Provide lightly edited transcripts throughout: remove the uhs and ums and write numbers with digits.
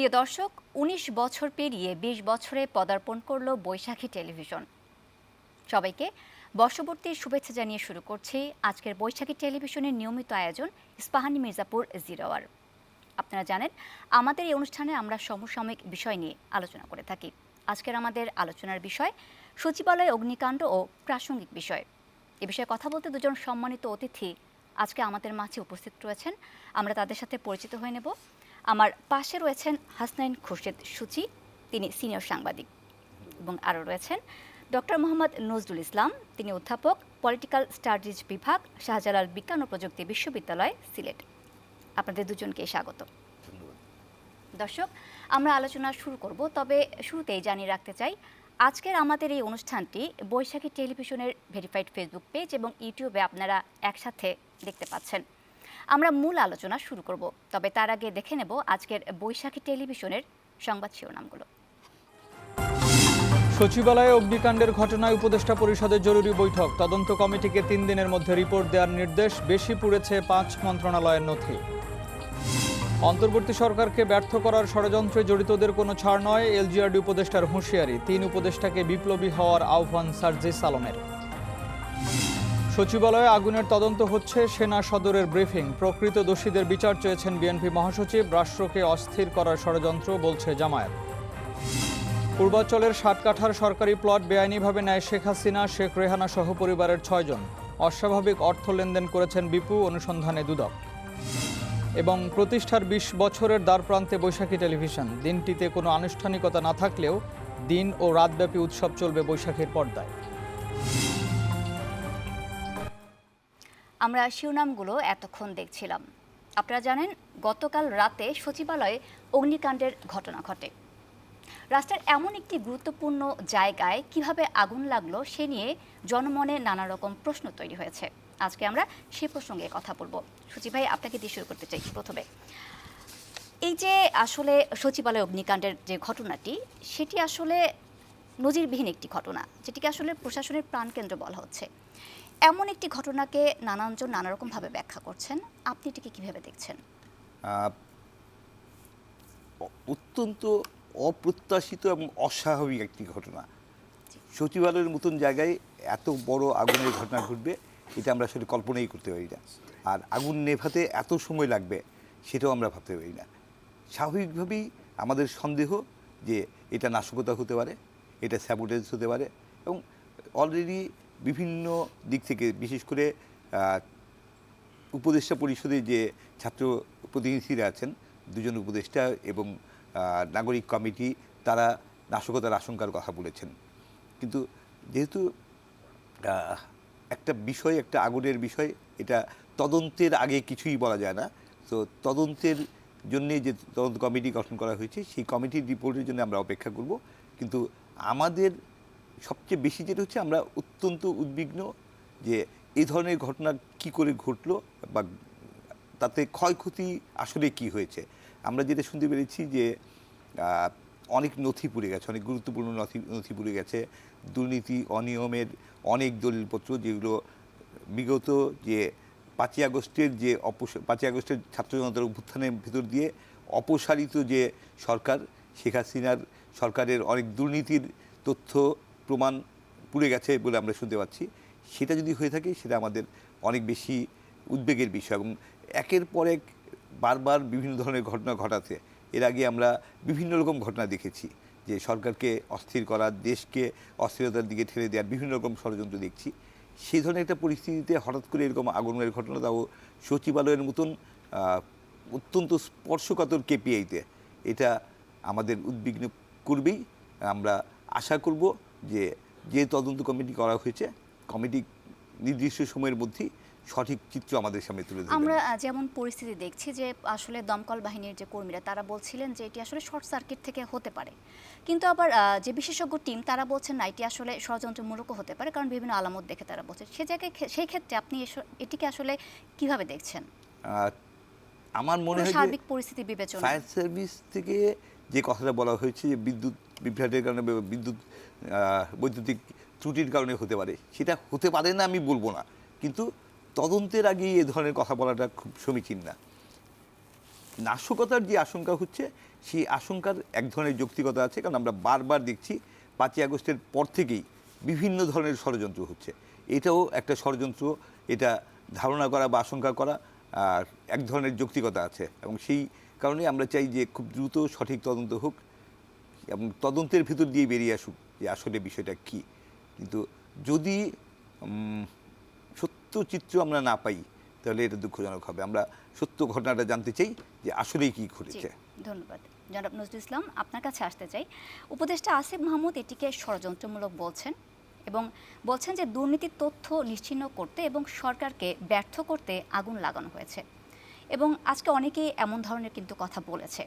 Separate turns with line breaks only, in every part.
প্রিয় দর্শক, ১৯ বছর পেরিয়ে ২০ বছরে পদার্পণ করল বৈশাখী টেলিভিশন। সবাইকে বর্ষবর্তীর শুভেচ্ছা জানিয়ে শুরু করছি আজকের বৈশাখী টেলিভিশনের নিয়মিত আয়োজন ইস্পাহানি মির্জাপুর 0 আওয়ার। আপনারা জানেন, আমাদের এই অনুষ্ঠানে আমরা সমসাময়িক বিষয় নিয়ে আলোচনা করে থাকি। আজকের আমাদের আলোচনার বিষয় সচিবালয় অগ্নিকাণ্ড ও প্রাসঙ্গিক বিষয়। এ বিষয়ে কথা বলতে দুজন সম্মানিত অতিথি আজকে আমাদের মাঝে উপস্থিত রয়েছেন। আমরা তাদের সাথে পরিচিত হয়ে নেব। আমার পাশে রয়েছেন হাসনাইন খুরশেদ সূচি, তিনি সিনিয়র সাংবাদিক, এবং আরও রয়েছেন ডক্টর মোহাম্মদ নজরুল ইসলাম, তিনি অধ্যাপক, পলিটিক্যাল স্টাডিজ বিভাগ, শাহজালাল বিজ্ঞান ও প্রযুক্তি বিশ্ববিদ্যালয়, সিলেট। আপনাদের দুজনকে স্বাগত। দর্শক, আমরা আলোচনা শুরু করব, তবে শুরুতেই জানিয়ে রাখতে চাই আজকের আমাদের এই অনুষ্ঠানটি বৈশাখী টেলিভিশনের ভেরিফাইড ফেসবুক পেজ এবং ইউটিউবে আপনারা একসাথে দেখতে পাচ্ছেন। আমরা মূল আলোচনা শুরু করব, তবে তার আগে দেখে নেব আজকের বৈশাখী টেলিভিশনের সংবাদ শিরোনামগুলো।
সচিবালয়ে অগ্নিকাণ্ডের ঘটনায় উপদেষ্টা পরিষদের জরুরি বৈঠক, তদন্ত কমিটিকে 3 দিনের মধ্যে রিপোর্ট দেওয়ার নির্দেশ, বেশি পুড়েছে 5 মন্ত্রণালয়ের নথি। অন্তর্বর্তী সরকারকে ব্যর্থ করার ষড়যন্ত্রে জড়িতদের কোনো ছাড় নয়, এলজিআরডি উপদেষ্টার হুঁশিয়ারি, 3 উপদেষ্টাকে বিপ্লবী হওয়ার আহ্বান সার্জিস আলমের। সচিবালয়ে আগুনের তদন্ত হচ্ছে, সেনা সদরের ব্রিফিং, প্রকৃত দোষীদের বিচার চেয়েছেন বিএনপি মহাসচিব, রাষ্ট্রকে অস্থির করার ষড়যন্ত্র বলছে জামায়াত। পূর্বাঞ্চলের 60 কাঠার সরকারি প্লট বেআইনিভাবে নেয় শেখ হাসিনা, শেখ রেহানা সহ পরিবারের 6 জন। অস্বাভাবিক অর্থ লেনদেন করেছেন বিপু, অনুসন্ধানে দুদক। এবং প্রতিষ্ঠার 20 বছরের দ্বারপ্রান্তে বৈশাখী টেলিভিশন, দিনটিতে কোনো আনুষ্ঠানিকতা না থাকলেও দিন ও রাতব্যাপী উৎসব চলবে বৈশাখীর পর্দায়।
আমরা শিরোনামগুলো এতক্ষণ দেখছিলাম। আপনারা জানেন, গতকাল রাতে সচিবালয়ে অগ্নিকাণ্ডের ঘটনা ঘটে। রাষ্ট্রের এমন একটি গুরুত্বপূর্ণ জায়গায় কিভাবে আগুন লাগলো সে নিয়ে জনমনে নানা রকম প্রশ্ন তৈরি হয়েছে। আজকে আমরা সে প্রসঙ্গে কথা বলবো। সচিব ভাই, আপনাকে দিয়ে শুরু করতে চাই। প্রথমে এই যে আসলে সচিবালয় অগ্নিকাণ্ডের যে ঘটনাটি, সেটি আসলে নজিরবিহীন একটি ঘটনা, যেটিকে আসলে প্রশাসনের প্রাণকেন্দ্র বলা হচ্ছে। এমন একটি ঘটনাকে নানানজন নানা রকমভাবে ব্যাখ্যা করছেন, আপনি এটিকে কিভাবে দেখছেন?
অত্যন্ত অপ্রত্যাশিত এবং অস্বাভাবিক একটি ঘটনা। সচিবালয়ের মতন জায়গায় এত বড় আগুনের ঘটনা ঘটবে, এটা আমরা আসলে কল্পনাই করতে পারি না। আর আগুন নেভাতে এত সময় লাগবে, সেটাও আমরা ভাবতে পারি না। স্বাভাবিকভাবেই আমাদের সন্দেহ যে এটা নাশকতা হতে পারে, এটা স্যাবোটেজ হতে পারে। এবং অলরেডি বিভিন্ন দিক থেকে, বিশেষ করে উপদেষ্টা পরিষদে যে ছাত্র প্রতিনিধিরা আছেন, 2 জন উপদেষ্টা এবং নাগরিক কমিটি, তারা নাশকতার আশঙ্কার কথা বলেছেন। কিন্তু যেহেতু একটা বিষয়, একটা আগুনের বিষয়, এটা তদন্তের আগে কিছুই বলা যায় না। তো তদন্তের জন্যে যে তদন্ত কমিটি গঠন করা হয়েছে, সেই কমিটির রিপোর্টের জন্য আমরা অপেক্ষা করব। কিন্তু আমাদের সবচেয়ে বেশি যেটা হচ্ছে, আমরা অত্যন্ত উদ্বিগ্ন যে এই ধরনের ঘটনা কি করে ঘটলো বা তাতে ক্ষয়ক্ষতি আসলে কি হয়েছে। আমরা যেটা শুনতে পেরেছি যে অনেক নথি পুড়ে গেছে, অনেক গুরুত্বপূর্ণ নথি পুড়ে গেছে, দুর্নীতি অনিয়মের অনেক দলিলপত্র, যেগুলো বিগত যে 5ই আগস্টের যে 5ই আগস্টের ছাত্র জনতার অভ্যুত্থানের ভিতর দিয়ে অপসারিত যে সরকার, শেখ হাসিনার সরকারের অনেক দুর্নীতির তথ্য প্রমাণ পুড়ে গেছে বলে আমরা শুনতে পাচ্ছি। সেটা যদি হয়ে থাকে, সেটা আমাদের অনেক বেশি উদ্বেগের বিষয়। এবং একের পর এক বারবার বিভিন্ন ধরনের ঘটনা ঘটাতে, এর আগে আমরা বিভিন্ন রকম ঘটনা দেখেছি, যে সরকারকে অস্থির করার, দেশকে অস্থিরতার দিকে ঠেলে দেওয়ার বিভিন্ন রকম ষড়যন্ত্র দেখছি। সেই ধরনের একটা পরিস্থিতিতে হঠাৎ করে এরকম আগুনের ঘটনা, তাও সচিবালয়ের মতন অত্যন্ত স্পর্শকাতর কেপিআইতে, এটা আমাদের উদ্বিগ্ন করবেই। আমরা আশা করব যে তদন্ত কমিটি করা হয়েছে, কমিটি নির্দিষ্ট সময়ের মধ্যেই সঠিক চিত্র আমাদের সামনে তুলে ধরবে।
আমরা যেমন পরিস্থিতি দেখছি যে আসলে দমকল বাহিনীর যে কর্মীরা, তারা বলছিলেন যে এটি আসলে শর্ট সার্কিট থেকে হতে পারে, কিন্তু আবার যে বিশেষজ্ঞ টিম, তারা বলছেন না, এটি আসলে ষড়যন্ত্রমূলকও হতে পারে, কারণ বিভিন্ন আলামত দেখে তারা বলছেন। সে জায়গায়, সেই ক্ষেত্রে আপনি এটিকে আসলে কিভাবে দেখছেন?
আমার মনে হয়
সার্বিক পরিস্থিতি বিবেচনায়
ফায়ার সার্ভিস থেকে যে কথাটা বলা হয়েছে, যে বিদ্যুৎ বিভ্রাটের কারণে, বৈদ্যুতিক ত্রুটির কারণে হতে পারে, সেটা হতে পারে না আমি বলবো না, কিন্তু তদন্তের আগেই এ ধরনের কথা বলাটা খুব সমীচীন না। নাশকতার যে আশঙ্কা হচ্ছে সেই আশঙ্কার এক ধরনের যৌক্তিকতা আছে, কারণ আমরা বারবার দেখছি 5ই আগস্টের পর থেকেই বিভিন্ন ধরনের ষড়যন্ত্র হচ্ছে। এটাও একটা ষড়যন্ত্র, এটা ধারণা করা বা আশঙ্কা করা আর এক ধরনের যৌক্তিকতা আছে, এবং সেই কারণে আমরা চাই যে খুব দ্রুত সঠিক তদন্ত হোক এবং তদন্তের ভিতর দিয়ে বেরিয়ে আসুক যে আসলে বিষয়টা কী। কিন্তু যদি সত্য চিত্র আমরা না পাই তাহলে এটা দুঃখজনক হবে। আমরা সত্য ঘটনাটা জানতে চাই যে আসলেই কী ঘটেছে।
ধন্যবাদ। জনাব নজরুল ইসলাম, আপনার কাছে আসতে চাই। উপদেষ্টা আসিফ মাহমুদ এটিকে ষড়যন্ত্রমূলক বলছেন এবং বলছেন যে দুর্নীতির তথ্য নিশ্চিহ্ন করতে এবং সরকারকে ব্যর্থ করতে আগুন লাগানো হয়েছে, এবং আজকে অনেকেই এমন ধরনের কিন্তু কথা বলেছে।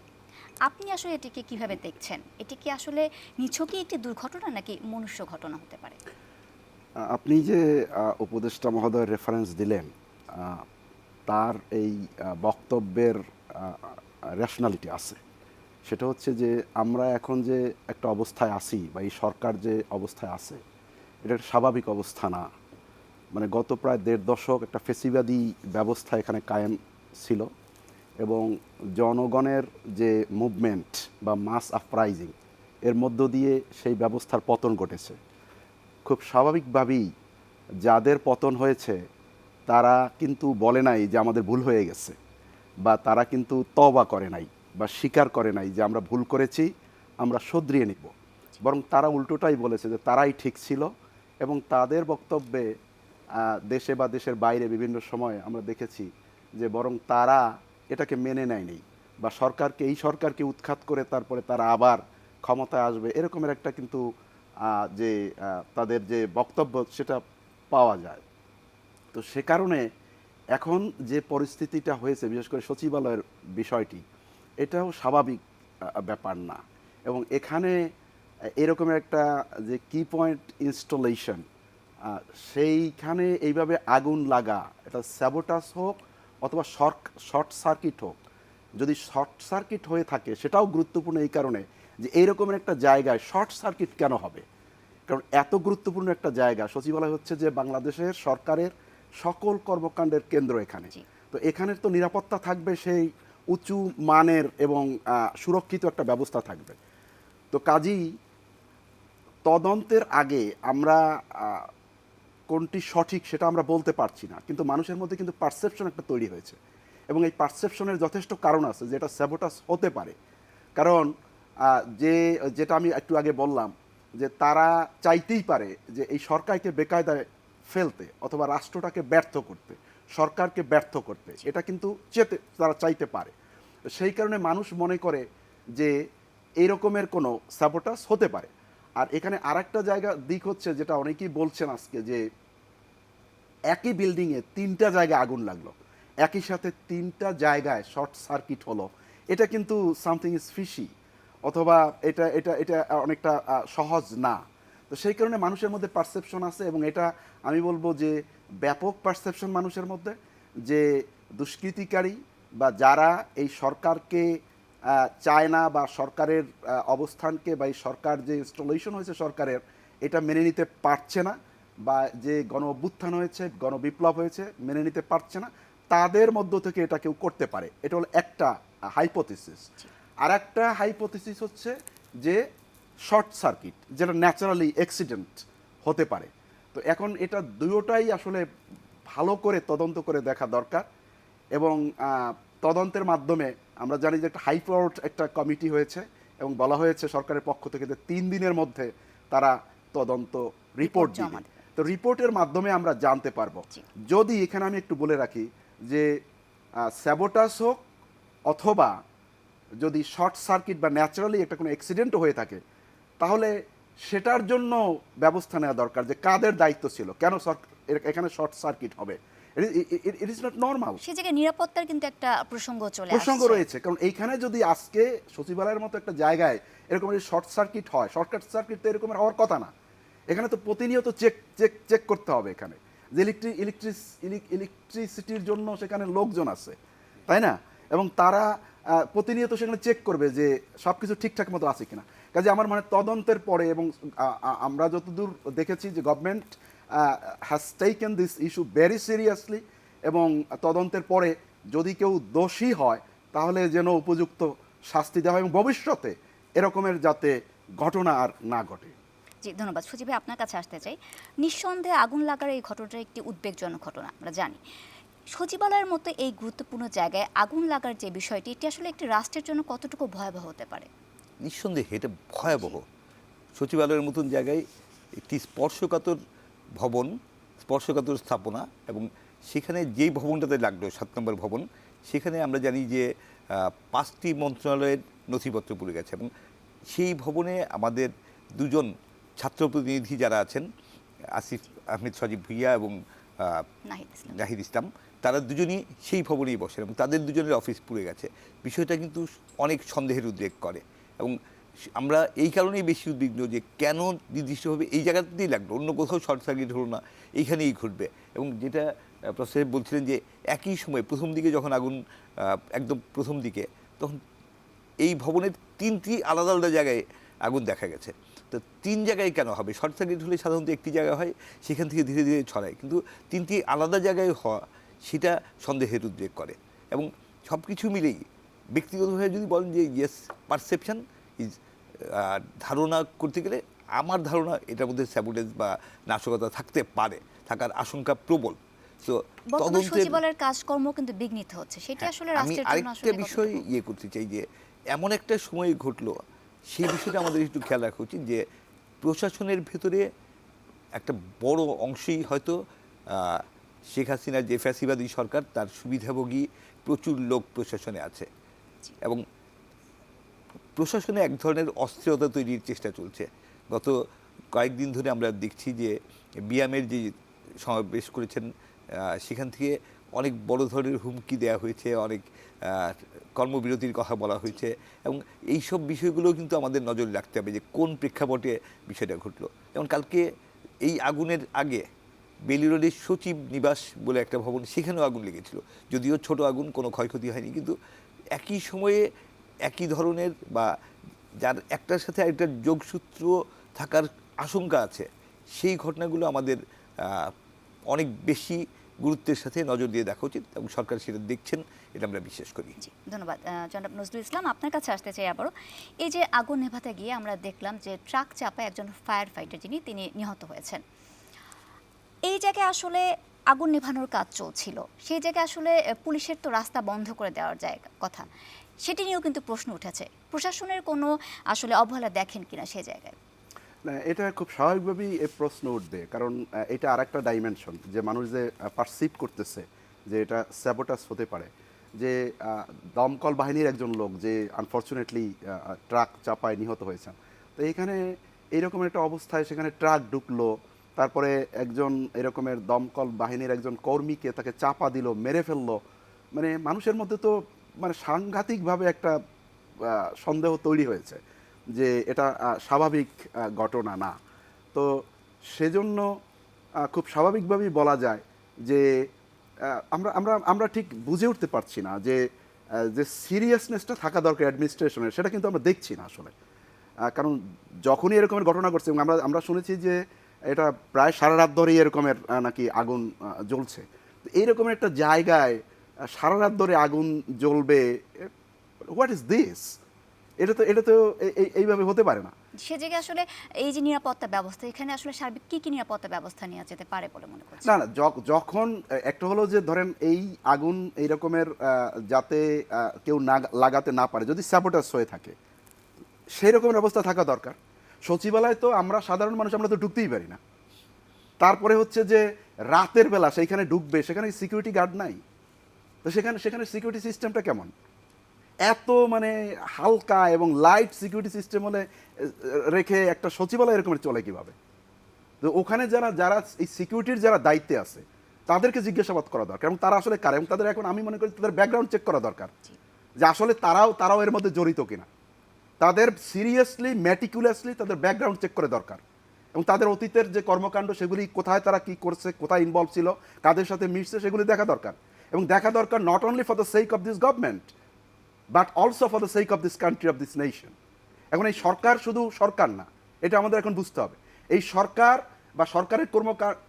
আপনি আসলে এটিকে কিভাবে দেখছেন? এটি কি আসলে নিছকই একটি দুর্ঘটনা নাকি মনুষ্য ঘটনা হতে পারে?
আপনি যে উপদেষ্টা মহোদয়ের রেফারেন্স দিলেন, তার এই বক্তব্যের রেশনালিটি আছে। সেটা হচ্ছে যে আমরা এখন যে একটা অবস্থায় আছি বা এই সরকার যে অবস্থায় আছে, এটা একটা স্বাভাবিক অবস্থা না। মানে গত প্রায় 1.5 দশক একটা ফেসিবাদী ব্যবস্থা এখানে কায়েম ছিল, এবং জনগণের যে মুভমেন্ট বা মাস আপরাইজিং এর মধ্য দিয়ে সেই ব্যবস্থার পতন ঘটেছে। খুব স্বাভাবিকভাবেই যাদের পতন হয়েছে তারা কিন্তু বলে নাই যে আমাদের ভুল হয়ে গেছে, বা তারা কিন্তু তওবা করে নাই বা স্বীকার করে নাই যে আমরা ভুল করেছি, আমরা শুধরিয়ে নিব। বরং তারা উল্টোটাই বলেছে যে তারাই ঠিক ছিল, এবং তাদের বক্তব্যে দেশে বা দেশের বাইরে বিভিন্ন সময় আমরা দেখেছি যে বরং তারা এটাকে মেনে নেয়নি, বা এই সরকারকে উৎখাত করে তারপরে তারা আবার ক্ষমতায় আসবে, এরকমের একটা কিন্তু যে তাদের যে বক্তব্য সেটা পাওয়া যায়। তো সে কারণে এখন যে পরিস্থিতিটা হয়েছে, বিশেষ করে সচিবালয়ের বিষয়টি, এটাও স্বাভাবিক ব্যাপার না। এবং এখানে এরকমের একটা যে কি পয়েন্ট ইনস্টলেশন, সেইখানে এইভাবে আগুন লাগা, এটা স্যাবোটাস হোক অথবা শর্ট সার্কিট হোক। যদি শর্ট সার্কিট হয়ে থাকে সেটাও গুরুত্বপূর্ণ এই কারণে যে এইরকমের একটা জায়গায় শর্ট সার্কিট কেন হবে। কারণ এত গুরুত্বপূর্ণ একটা জায়গা সচিবালয় হচ্ছে যে বাংলাদেশের সরকারের সকল কর্মকাণ্ডের কেন্দ্র এখানে। তো এখানের তো নিরাপত্তা থাকবে সেই উঁচু মানের এবং সুরক্ষিত একটা ব্যবস্থা থাকবে। তো কাজেই তদন্তের আগে আমরা কোনটি সঠিক সেটা আমরা বলতে পারছি না, কিন্তু মানুষের মধ্যে কিন্তু পারসেপশন একটা তৈরি হয়েছে, এবং এই পারসেপশনের যথেষ্ট কারণ আছে যে এটা স্যাবোটাস হতে পারে। কারণ যেটা আমি একটু আগে বললাম যে তারা চাইতেই পারে যে এই সরকারকে বেকায়দায় ফেলতে অথবা রাষ্ট্রটাকে ব্যর্থ করতে, সরকারকে ব্যর্থ করতে, এটা কিন্তু তারা চাইতে পারে। সেই কারণে মানুষ মনে করে যে এই রকমের কোনো স্যাবোটাস হতে পারে। আর এখানে আরেকটা দিক হচ্ছে যেটা অনেকেই বলছেন আজকে, যে একই বিল্ডিংয়ে 3টা জায়গায় আগুন লাগলো, একই সাথে 3টা জায়গায় শর্ট সার্কিট হলো, এটা কিন্তু সামথিং ইজ ফিশি, অথবা এটা এটা এটা অনেকটা সহজ না। তো সেই কারণে মানুষের মধ্যে পারসেপশন আছে, এবং এটা আমি বলবো যে ব্যাপক পারসেপশন মানুষের মধ্যে, যে দুষ্কৃতিকারী বা যারা এই সরকারকে চায় না, বা সরকারের অবস্থানকে বা এই সরকার যে ইনস্টলেশন হয়েছে সরকারের, এটা মেনে নিতে পারছে না, বা যে গণ অভ্যুত্থান হয়েছে, গণবিপ্লব হয়েছে, মেনে নিতে পারছে না, তাদের মধ্য থেকে এটা কেউ করতে পারে। এটা হলো একটা হাইপোথিসিস। আর একটা হাইপোথিসিস হচ্ছে যে শর্ট সার্কিট, যেটা ন্যাচারালি অ্যাক্সিডেন্ট হতে পারে। তো এখন এটা দুটোটাই আসলে ভালো করে তদন্ত করে দেখা দরকার, এবং তদন্তের মাধ্যমে আমরা জানি যে একটা হাইকোর্ট একটা কমিটি হয়েছে, এবং বলা হয়েছে সরকারের পক্ষ থেকে যে 3 দিনের মধ্যে তারা তদন্ত রিপোর্ট দিবে। তো রিপোর্টের মাধ্যমে আমরা জানতে পারবো। যদি এখানে আমি একটু বলে রাখি যে স্যাবোটাস হোক অথবা যদি শর্ট সার্কিট বা ন্যাচারালি একটা কোনো অ্যাক্সিডেন্ট হয়ে থাকে, তাহলে সেটার জন্য ব্যবস্থা নেওয়া দরকার, যে কাদের দায়িত্ব ছিল, কেন এখানে শর্ট সার্কিট হবে। It is not normal.
সেই জায়গায় নিরাপত্তার কিন্তু একটা প্রসঙ্গ
রয়েছে। কারণ এইখানে যদি আজকে সচিবালয়ের মতো একটা জায়গায় এরকম শর্ট সার্কিট হয়, শর্ট সার্কিট তো এরকমের হওয়ার কথা না। এখানে তো প্রতিনিয়ত চেক করতে হবে এখানে, যে ইলেকট্রিসিটির জন্য সেখানে লোকজন আছে, তাই না? এবং তারা প্রতিনিয়ত সেখানে চেক করবে যে সব কিছু ঠিকঠাক মতো আছে কিনা। কাজে আমার মানে তদন্তের পরে, এবং আমরা যতদূর দেখেছি যে government has taken this issue very seriously, এবং তদন্তের পরে যদি কেউ দোষী হয় তাহলে যেন উপযুক্ত শাস্তি দেওয়া হয় এবং ভবিষ্যতে এরকমের যাতে ঘটনা আর না ঘটে।
জি ধন্যবাদ। সজীব ভাই, আপনার কাছে আসতে চাই। নিঃসন্দেহে আগুন লাগার এই ঘটনাটা একটি উদ্বেগজনক ঘটনা, আমরা জানি। সচিবালয়ের মতো এই গুরুত্বপূর্ণ জায়গায় আগুন লাগার যে বিষয়টি, এটি আসলে একটি রাষ্ট্রের জন্য কতটুকু ভয়াবহ হতে পারে?
নিঃসন্দেহে এটা ভয়াবহ। সচিবালয়ের মতন জায়গায় একটি স্পর্শকাতর ভবন, স্পর্শকাতর স্থাপনা, এবং সেখানে যেই ভবনটাতে লাগলো 7 নম্বর ভবন, সেখানে আমরা জানি যে 5টি মন্ত্রণালয়ের নথিপত্র পুড়ে গেছে, এবং সেই ভবনে আমাদের 2জন ছাত্র প্রতিনিধি যারা আছেন, আসিফ আহমেদ সজীব ভুইয়া এবং নাহিদ ইসলাম, তারা দুজনই সেই ভবনেই বসেন এবং তাদের দুজনের অফিস পুড়ে গেছে। বিষয়টা কিন্তু অনেক সন্দেহের উদ্রেক করে, এবং আমরা এই কারণেই বেশি উদ্বিগ্ন যে কেন নির্দিষ্টভাবে এই জায়গাতেই লাগলো, অন্য কোথাও শর্ট সার্কিট হলো না, এইখানেই ঘটবে। এবং যেটা প্রফেসর বলছিলেন যে একই সময় প্রথম দিকে যখন আগুন, একদম প্রথম দিকে, তখন এই ভবনের 3টি আলাদা আলাদা জায়গায় আগুন দেখা গেছে। তো 3 জায়গায় কেন হবে? শর্ট সার্কিট হলে সাধারণত একটি জায়গা হয়, সেখান থেকে ধীরে ধীরে ছড়ায়, কিন্তু 3টি আলাদা জায়গায় হওয়া সেটা সন্দেহের উদ্রেক করে। এবং সব কিছু মিলেই ব্যক্তিগতভাবে যদি বলেন যে ইয়েস, পারসেপশন ইজ, ধারণা করতে গেলে আমার ধারণা এটার মধ্যে স্যাবোটেজ বা নাশকতা থাকতে পারে, থাকার আশঙ্কা প্রবল। তো
সচিবালয়ের কাজকর্ম কিন্তু বিঘ্নিত হচ্ছে, সেটা আসলে রাষ্ট্রের জন্য আসলে
আরেকটা বিষয় করতে চাই যে এমন একটা সময় ঘটলো, সেই বিষয়টা আমাদের একটু খেয়াল রাখা উচিত যে প্রশাসনের ভেতরে একটা বড় অংশই হয়তো শেখ হাসিনার যে ফ্যাসিবাদী সরকার, তার সুবিধাভোগী প্রচুর লোক প্রশাসনে আছে, এবং প্রশাসনে এক ধরনের অস্থিরতা তৈরির চেষ্টা চলছে। গত কয়েকদিন ধরে আমরা দেখছি যে বিয়ামের যে সমাবেশ করেছেন, সেখান থেকে অনেক বড় ধরনের হুমকি দেওয়া হয়েছে, অনেক কর্মবিরতির কথা বলা হয়েছে, এবং এই সব বিষয়গুলো কিন্তু আমাদের নজরে রাখতে হবে যে কোন প্রেক্ষাপটে বিষয়টা ঘটলো। যেমন কালকে এই আগুনের আগে বেলি রোডের সচিব নিবাস বলে একটা ভবন, সেখানেও আগুন লেগেছিল, যদিও ছোট আগুন, কোনো ক্ষয়ক্ষতি হয়নি, কিন্তু একই সময়ে একই ধরনের বা যার একটার সাথে আরেকটার যোগসূত্র থাকার আশঙ্কা আছে, সেই ঘটনাগুলো আমাদের অনেক বেশি গুরুত্বের সাথে নজর দিয়ে দেখা উচিত, এবং সরকার সেটা দেখছেন, এটা আমরা বিশ্বাস করি।
ধন্যবাদ। জনাব নজরুল ইসলাম, আপনার কাছে আসতে চাই আবারও। এই যে আগুন নেভাতে গিয়ে আমরা দেখলাম যে ট্রাক চাপায় একজন ফায়ার ফাইটার তিনি নিহত হয়েছেন। এই জায়গায় আসলে আগুন নেভানোর কাজ চলছিল, সেই জায়গায় আসলে পুলিশের তো রাস্তা বন্ধ করে দেওয়ার কথা, সেটি নিয়েও কিন্তু প্রশ্ন উঠেছে। প্রশাসনের কোনো আসলে অবহেলা দেখেন কিনা সেই জায়গায়?
না, এটা খুব স্বাভাবিকভাবেই এই প্রশ্ন উঠবে, কারণ এটা আরেকটা ডাইমেনশন যে মানুষ যে পারসিভ করতেছে যে এটা স্যাবোটাস হতে পারে, যে দমকল বাহিনীর একজন লোক যে আনফর্চুনেটলি ট্রাক চাপায় নিহত হয়েছেন। তো এখানে এইরকম একটা অবস্থায় সেখানে ট্রাক ঢুকলো, তারপরে একজন এরকমের দমকল বাহিনীর একজন কর্মীকে তাকে চাপা দিল, মেরে ফেললো, মানে মানুষের মধ্যে তো মানে সাংঘাতিকভাবে একটা সন্দেহ তৈরি হয়েছে যে এটা স্বাভাবিক ঘটনা না। তো সেজন্য খুব স্বাভাবিকভাবেই বলা যায় যে আমরা আমরা আমরা ঠিক বুঝে উঠতে পারছি না যে যে সিরিয়াসনেসটা থাকা দরকার অ্যাডমিনিস্ট্রেশনের, সেটা কিন্তু আমরা দেখছি না আসলে। কারণ যখনই এরকমের ঘটনা ঘটছে, এবং আমরা শুনেছি যে এটা প্রায় সারা রাত ধরেই এরকমের নাকি আগুন জ্বলছে, এইরকমের একটা জায়গায় সারা রাত ধরে আগুন জ্বলবে, হোয়াট ইজ দিস? এটা তো এইভাবে হতে পারে না।
সে জায়গায় আসলে এই যে নিরাপত্তা ব্যবস্থা, এখানে আসলে সার্বিক কি নিরাপত্তা ব্যবস্থা নেওয়া যেতে পারে বলে মনে করছেন?
না, যখন একটা হলো যে ধরেন এই আগুন এই রকমের যাতে কেউ না লাগাতে না পারে, যদি স্যাবোটাস হয়ে থাকে, সেই রকমের অবস্থা থাকা দরকার। সচিবালয় তো আমরা সাধারণ মানুষ, আমরা তো ঢুকতেই পারি না। তারপরে হচ্ছে যে রাতের বেলা সেইখানে ঢুকবে, সেখানে সিকিউরিটি গার্ড নাই, তো সেখানে সিকিউরিটি সিস্টেমটা কেমন? এত মানে হালকা এবং লাইট সিকিউরিটি সিস্টেম হলে রেখে একটা সচিবালয় এরকমের চলে কিভাবে? তো ওখানে যারা এই সিকিউরিটির যারা দায়িত্বে আছে, তাদেরকে জিজ্ঞাসাবাদ করা দরকার, এবং তারা আসলে কার, এবং তাদের এখন আমি মনে করি তাদের ব্যাকগ্রাউন্ড চেক করা দরকার, যে আসলে তারাও এর মধ্যে জড়িত কিনা। তাদের সিরিয়াসলি ম্যাটিকুলাসলি তাদের ব্যাকগ্রাউন্ড চেক করে দরকার, এবং তাদের অতীতের যে কর্মকাণ্ড সেগুলি কোথায় তারা কি করছে, কোথায় ইনভলভ ছিল, কাদের সাথে মিশছে, সেগুলি দেখা দরকার। এবং দেখা দরকার not only for the sake of this government, but also for the sake of this country, of this nation. এখন এই সরকার শুধু সরকার না, এটা আমাদের এখন বুঝতে হবে। এই সরকার বা সরকারের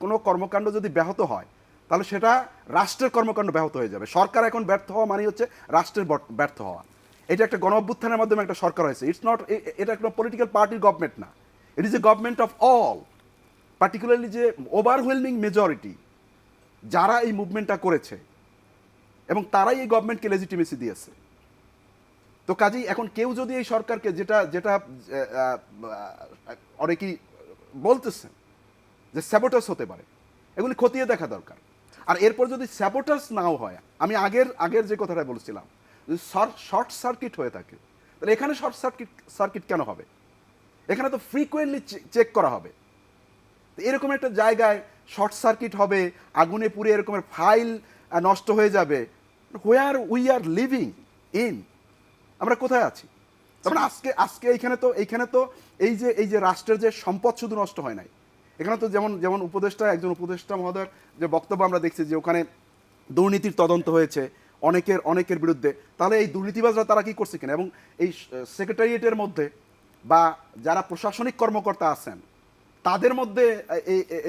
কোনো কর্মকাণ্ড যদি ব্যাহত হয়, তাহলে সেটা রাষ্ট্রের কর্মকাণ্ড ব্যাহত হয়ে যাবে। সরকার এখন ব্যর্থ হওয়া মানে হচ্ছে রাষ্ট্রের ব্যর্থ হওয়া। এটা একটা গণ অভ্যুত্থানের মাধ্যমে একটা সরকার হয়েছে। ইটস নট, এটা একটা পলিটিক্যাল পার্টির গভর্নমেন্ট না, it is a government of all. Particularly যে ওভারওয়েলমিং মেজরিটি যারা এই মুভমেন্টটা করেছে এবং তারাই এই গভর্নমেন্টকে লেজিটিমেসি দিয়েছে। তো কাজেই এখন কেউ যদি এই সরকারকে যেটা যেটা অনেকেই বলতেছেন যে স্যাবোটাস হতে পারে, এগুলি খতিয়ে দেখা দরকার। আর এরপর যদি স্যাবোটাস নাও হয়, আমি আগের যে কথাটা বলছিলাম, যদি শর্ট সার্কিট হয়ে থাকে, তাহলে এখানে শর্ট সার্কিট কেন হবে? এখানে তো ফ্রিকোয়েন্টলি চেক করা হবে। তো এরকম একটা জায়গায় শর্ট সার্কিট হবে, আগুনে পুড়ে এরকমের ফাইল নষ্ট হয়ে যাবে, where we are living in, আমরা কোথায় আছি? তার মানে আজকে এইখানে তো এই যে রাষ্ট্রের যে সম্পদ শুধু নষ্ট হয় নাই, এখানে তো যেমন একজন উপদেষ্টা মহোদয়ের যে বক্তব্য আমরা দেখছি যে ওখানে দুর্নীতির তদন্ত হয়েছে অনেকের বিরুদ্ধে। তাহলে এই দুর্নীতিবাজরা তারা কি করছে কিনা, এবং এই সেক্রেটারিয়েটের মধ্যে বা যারা প্রশাসনিক কর্মকর্তা আছেন তাদের মধ্যে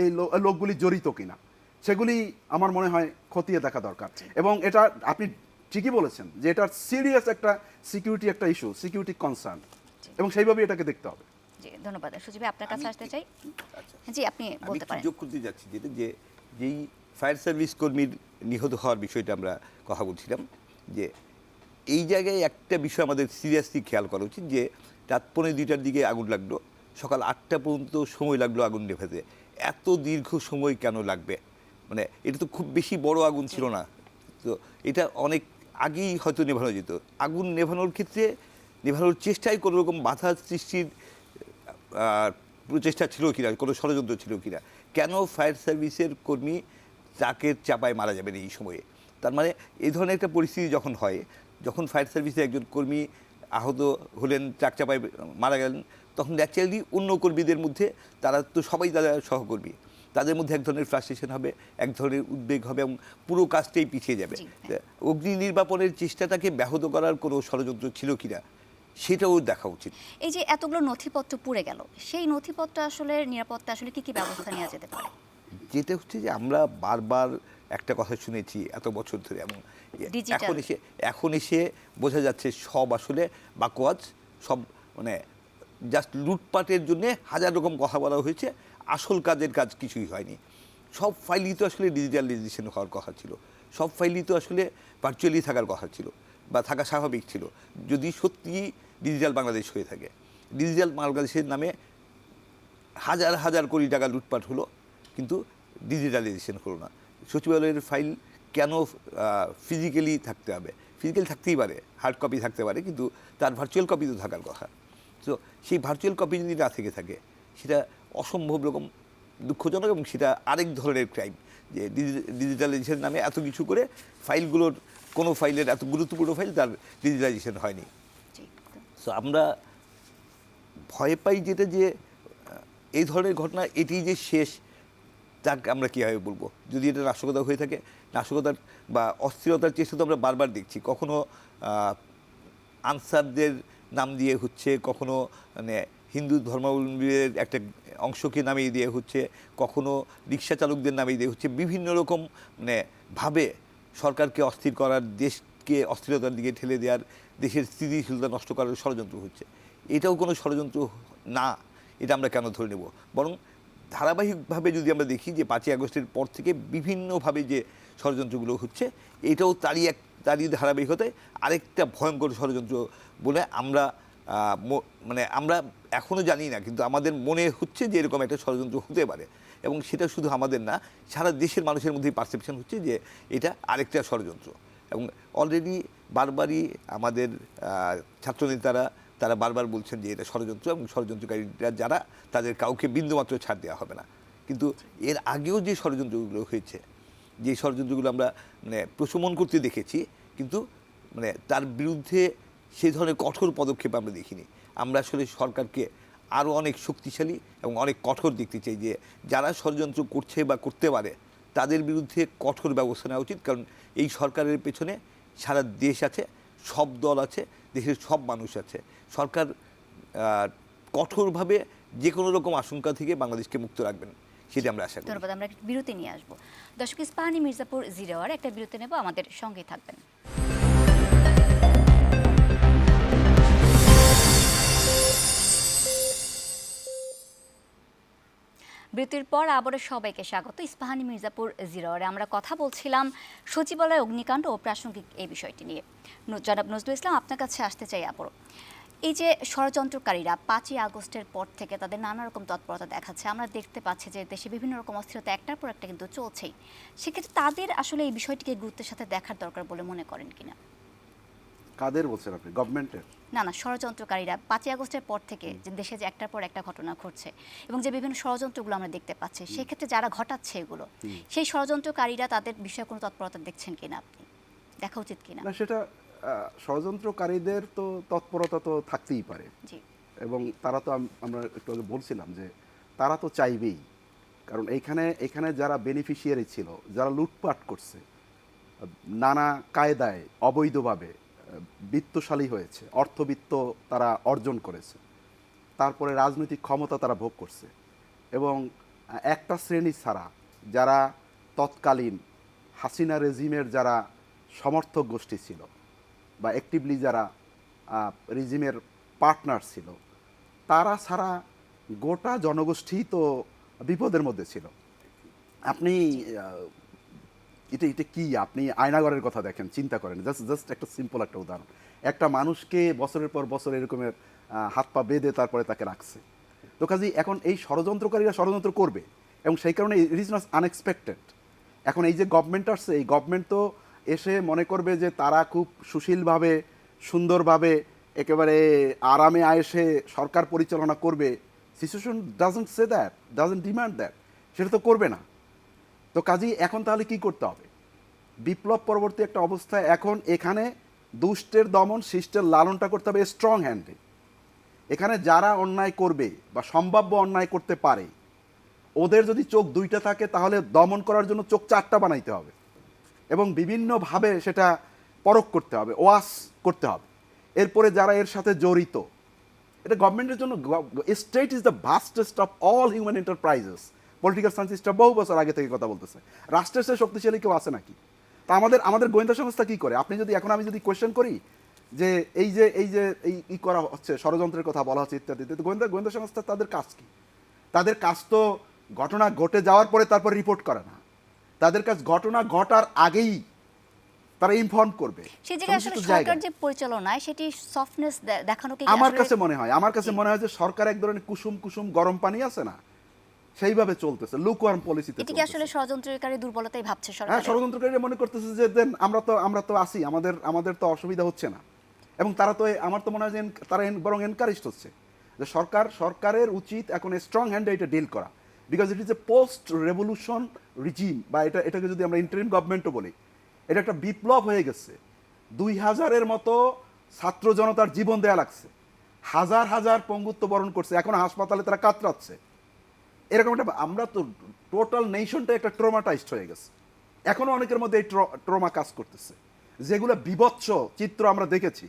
এই লোকগুলি জড়িত কিনা, সেগুলি আমার মনে হয় খতিয়ে দেখা দরকার। এবং এটা আপনি ঠিকই বলেছেন যে এটা সিরিয়াস একটা একটা ইস্যু, সিকিউরিটি কনসার্ন, এবং সেইভাবে এটাকে দেখতে হবে।
জি, ধন্যবাদ। সুজীব, আপনার কাছে আসতে চাই। জি, আপনি বলতে পারেন।
আমি যোগ করতে যাচ্ছি যেই ফায়ার সার্ভিস কর্মীর নিহত হওয়ার বিষয়টা আমরা কথা বলছিলাম, যে এই জায়গায় একটা বিষয় আমাদের সিরিয়াসলি খেয়াল করা উচিত, যে রাত 2:45টার দিকে আগুন লাগলো, সকাল 8টা পর্যন্ত সময় লাগলো আগুন নেভাতে। এত দীর্ঘ সময় কেন লাগবে? মানে এটা তো খুব বেশি বড় আগুন ছিল না, তো এটা অনেক আগেই হয়তো নেভানো যেত। আগুন নেভানোর ক্ষেত্রে নেভানোর চেষ্টায় কোনো রকম বাধা সৃষ্টির প্রচেষ্টা ছিল কিনা, কোনো ষড়যন্ত্র ছিল কিনা? কেন ফায়ার সার্ভিসের কর্মী ট্রাকের চাপায় মারা যাবেন এই সময়ে? তার মানে এই ধরনের একটা পরিস্থিতি যখন হয়, যখন ফায়ার সার্ভিসের একজন কর্মী আহত হলেন, ট্রাক চাপায় মারা গেলেন, তখন ন্যাচারালি অন্য কর্মীদের মধ্যে, তারা তো সবাই তারা সহকর্মী, তাদের মধ্যে এক ধরনের ফ্রাস্ট্রেশন হবে, এক ধরনের উদ্বেগ হবে, এবং পুরো কাজটাই পিছিয়ে যাবে। অগ্নি নির্বাপনের চেষ্টাটাকে ব্যাহত করার কোনো ষড়যন্ত্র ছিল কিনা সেটাও দেখা উচিত।
এই যে এতগুলো নথিপত্র পুড়ে গেল, সেই নথিপত্র আসলে নিরাপত্তা আসলে কি ব্যবস্থা নেওয়া যেতে পারে?
যেটা হচ্ছে যে আমরা বারবার একটা কথা শুনেছি এত বছর ধরে, এবং এখন এসে বোঝা যাচ্ছে সব আসলে বাকওয়াজ, সব মানে জাস্ট লুটপাটের জন্য হাজার রকম কথা বলা হয়েছে, আসল কাজ কিছুই হয়নি। সব ফাইলই তো আসলে ডিজিটালাইজেশন হওয়ার কথা ছিল, সব ফাইলই তো আসলে ভার্চুয়ালি থাকার কথা ছিল, বা থাকা স্বাভাবিক ছিল, যদি সত্যি ডিজিটাল বাংলাদেশ হয়ে থাকে। ডিজিটাল বাংলাদেশের নামে হাজার হাজার কোটি টাকা লুটপাট হলো, কিন্তু ডিজিটালাইজেশন হলো না। সচিবালয়ের ফাইল কেন ফিজিক্যালি থাকতে হবে? ফিজিক্যালি থাকতেই পারে, হার্ড কপি থাকতে পারে, কিন্তু তার ভার্চুয়াল কপি তো থাকার কথা। তো সেই ভার্চুয়াল কপি যদি না থেকে থাকে, সেটা অসম্ভব রকম দুঃখজনক, এবং সেটা আরেক ধরনের ক্রাইম, যে ডিজিটালাইজেশন নামে এত কিছু করে ফাইলগুলোর, কোনো ফাইলের এত গুরুত্বপূর্ণ ফাইল তার ডিজিটালাইজেশন হয়নি। সো আমরা ভয় পাই যেটা, যে এই ধরনের ঘটনা এটি যে শেষ, তাকে আমরা কীভাবে বলবো? যদি এটা নাশকতা হয়ে থাকে, নাশকতার বা অস্থিরতার চেষ্টা তো আমরা বারবার দেখছি। কখনো আনসারদের নাম দিয়ে হচ্ছে, কখনো মানে হিন্দু ধর্মাবলম্বীদের একটা অংশকে নামিয়ে দিয়ে হচ্ছে, কখনো রিক্সা চালকদের নামিয়ে দিয়ে হচ্ছে, বিভিন্ন রকম মানে ভাবে সরকারকে অস্থির করার, দেশকে অস্থিরতার দিকে ঠেলে দেওয়ার, দেশের স্থিতিশীলতা নষ্ট করার ষড়যন্ত্র হচ্ছে। এটাও কোনো ষড়যন্ত্র না, এটা আমরা কেন ধরে নেব? বরং ধারাবাহিকভাবে যদি আমরা দেখি যে 5ই আগস্টের পর থেকে বিভিন্নভাবে যে ষড়যন্ত্রগুলো হচ্ছে, এটাও তারই ধারাবাহিকতায় আরেকটা ভয়ঙ্কর ষড়যন্ত্র বলে আমরা আমরা এখনও জানি না, কিন্তু আমাদের মনে হচ্ছে যে এরকম একটা ষড়যন্ত্র হতে পারে। এবং সেটা শুধু আমাদের না, সারা দেশের মানুষের মধ্যেই পারসেপশন হচ্ছে যে এটা আরেকটা ষড়যন্ত্র। এবং অলরেডি বারবারই আমাদের ছাত্রনেতারা তারা বারবার বলছেন যে এটা ষড়যন্ত্র, এবং ষড়যন্ত্রকারীরা যারা, তাদের কাউকে বিন্দুমাত্র ছাড় দেওয়া হবে না। কিন্তু এর আগেও যে ষড়যন্ত্রগুলো হয়েছে, যে ষড়যন্ত্রগুলো আমরা প্রশমন করতে দেখেছি, কিন্তু তার বিরুদ্ধে সেই ধরনের কঠোর পদক্ষেপ আমরা দেখিনি। আমরা আসলে সরকারকে আরও অনেক শক্তিশালী এবং অনেক কঠোর দেখতে চাই, যে যারা ষড়যন্ত্র করছে বা করতে পারে তাদের বিরুদ্ধে কঠোর ব্যবস্থা নেওয়া উচিত। কারণ এই সরকারের পেছনে সারা দেশ আছে, সব দল আছে, দেশের সব মানুষ আছে। সরকার কঠোরভাবে যে কোনো রকম আশঙ্কা থেকে বাংলাদেশকে মুক্ত রাখবেন, সেটা আমরা আশা করি।
ধন্যবাদ। আমরা একটা বিরতি নিয়ে আসবো। দর্শক, ইস্পাহানি মির্জাপুর জিরো আওয়ার একটা বিরতি নেব, আমাদের সঙ্গেই থাকবেন। বিরতির পর আবারও সবাইকে স্বাগত ইস্পাহানি মির্জাপুর জিরো আওয়ারে। আমরা কথা বলছিলাম সচিবালয় অগ্নিকাণ্ড ও প্রাসঙ্গিক এই বিষয়টি নিয়ে। জনাব নজরুল ইসলাম, আপনার কাছে আসতে চাই আবারও। এই যে ষড়যন্ত্রকারীরা 5ই আগস্টের পর থেকে তাদের নানা রকম তৎপরতা দেখাচ্ছে, আমরা দেখতে পাচ্ছি যে দেশে বিভিন্ন রকম অস্থিরতা একটার পর একটা কিন্তু চলছেই। সেক্ষেত্রে তাদের আসলে এই বিষয়টিকে গুরুত্বের সাথে দেখার দরকার বলে মনে করেন কিনা?
কাদের বলছেন আপনি, গভর্নমেন্টের?
না, ষড়যন্ত্রকারীরা 5ই আগস্টের পর থেকে যে দেশে যে একটার পর একটা ঘটনা ঘটছে এবং যে বিভিন্ন ষড়যন্ত্রগুলো আমরা দেখতে পাচ্ছি, সেক্ষেত্রে যারা ঘটাচ্ছে এগুলো, সেই ষড়যন্ত্রকারীরা তাদের বিষয়ে কোনো তৎপরতা দেখছেন কিনা, আপনি দেখা উচিত কিনা?
না, সেটা ষড়যন্ত্রকারীদের তো তৎপরতা তো থাকতেই পারে,
জি,
এবং তারা তো আমরা একটু আগে বলছিলাম যে তারা তো চাইবেই, কারণ এখানে যারা বেনিফিশিয়ারি ছিল, যারা লুটপাট করছে, নানা কায়দায় অবৈধভাবে বিত্তশালী হয়েছে, অর্থবিত্ত তারা অর্জন করেছে, তারপরে রাজনৈতিক ক্ষমতা তারা ভোগ করছে, এবং একটা শ্রেণী ছাড়া যারা তৎকালীন হাসিনা রেজিমের যারা সমর্থক গোষ্ঠী ছিল বা অ্যাক্টিভলি যারা রেজিমের পার্টনার ছিল, তারা ছাড়া গোটা জনগোষ্ঠী তো বিপদের মধ্যে ছিল। আপনি এটা কি, আপনি আয়নাগরের কথা দেখেন, চিন্তা করেন, জাস্ট একটা সিম্পল একটা উদাহরণ। একটা মানুষকে বছরের পর বছর এরকমের হাত পা বেঁধে তারপরে তাকে রাখছে। তো কাজেই এখন এই ষড়যন্ত্রকারীরা ষড়যন্ত্র করবে, এবং সেই কারণে ইট ইজ নট আনএক্সপেক্টেড। এখন এই যে গভর্নমেন্ট আসছে, এই গভর্নমেন্ট তো এসে মনে করবে যে তারা খুব সুশীলভাবে, সুন্দরভাবে, একেবারে আরামে আয়েসে সরকার পরিচালনা করবে। Situation doesn't say that, doesn't demand that, সেটা তো করবে না। তো কাজেই এখন তাহলে কি করতে হবে? বিপ্লব পরবর্তী একটা অবস্থায় এখন এখানে দুষ্টের দমন, শিষ্টের লালনটা করতে হবে স্ট্রং হ্যান্ডে। এখানে যারা অন্যায় করবে বা সম্ভাব্য অন্যায় করতে পারে, ওদের যদি চোখ দুইটা থাকে, তাহলে দমন করার জন্য চোখ 4টা বানাইতে হবে, এবং বিভিন্নভাবে সেটা পরখ করতে হবে, ওয়াস করতে হবে। এরপরে যারা এর সাথে জড়িত, এটা গভর্নমেন্টের জন্য, state is the vastest of all human enterprises. Political সায়েন্টিস্টরা বহু বছর আগে থেকে কথা বলতেছে, রাষ্ট্রের সে শক্তিশালী কেউ আছে নাকি? তা আমাদের গোয়েন্দা সংস্থা কি করে? আপনি যদি আমি যদি কোয়েশ্চেন করি যে এই করা হচ্ছে, ষড়যন্ত্রের কথা বলা হচ্ছে ইত্যাদি, তো গোয়েন্দা সংস্থা তাদের কাজ কি? তাদের কাজ তো ঘটনা ঘটে যাওয়ার পরে তারপর রিপোর্ট করে না, তাদের কাজ ঘটনা ঘটার আগেই তারা ইনফর্ম করবে।
সেই জায়গায় আসলে সরকার যে পরিচালনায় সেটি সফটনেস দেখানো কি
আমার কাছে মনে হয় যে সরকার এক ধরনের কুসুম গরম পানি আছে না, সেইভাবে চলতেছে, লুকওয়ার্ম পলিসিতে।
এটা কি আসলে ষড়যন্ত্রকারী দুর্বলতাই ভাবছে সরকার?
হ্যাঁ, ষড়যন্ত্রকারীরা মনে করতেছে যে দেন আমরা তো আসি, আমাদের তো অসুবিধা হচ্ছে না, এবং তারা তো, আমার তো মনে হয় যে তারা বরং এনকারেজড হচ্ছে যে সরকারের উচিত এখন স্ট্রং হ্যান্ডে এটা ডিল করা, because it is a post revolution regime, বা এটাকে যদি আমরা ইন্টারিম গভর্নমেন্টও বলি, এটা একটা বিপ্লব হয়ে গেছে। 2000-এর মতো ছাত্র জনতার জীবন দেয়া লাগছে, হাজার হাজার পঙ্গুত্ব বরণ করছে, এখন হাসপাতালে তারা কাতরাচ্ছে। এরকম একটা, আমরা তো টোটাল নেশনটা একটা ট্রমাটাইজড হয়ে গেছে। এখনো অনেকের মধ্যে এই ট্রমা কাজ করতেছে, যেগুলো বিভৎস চিত্র আমরা দেখেছি।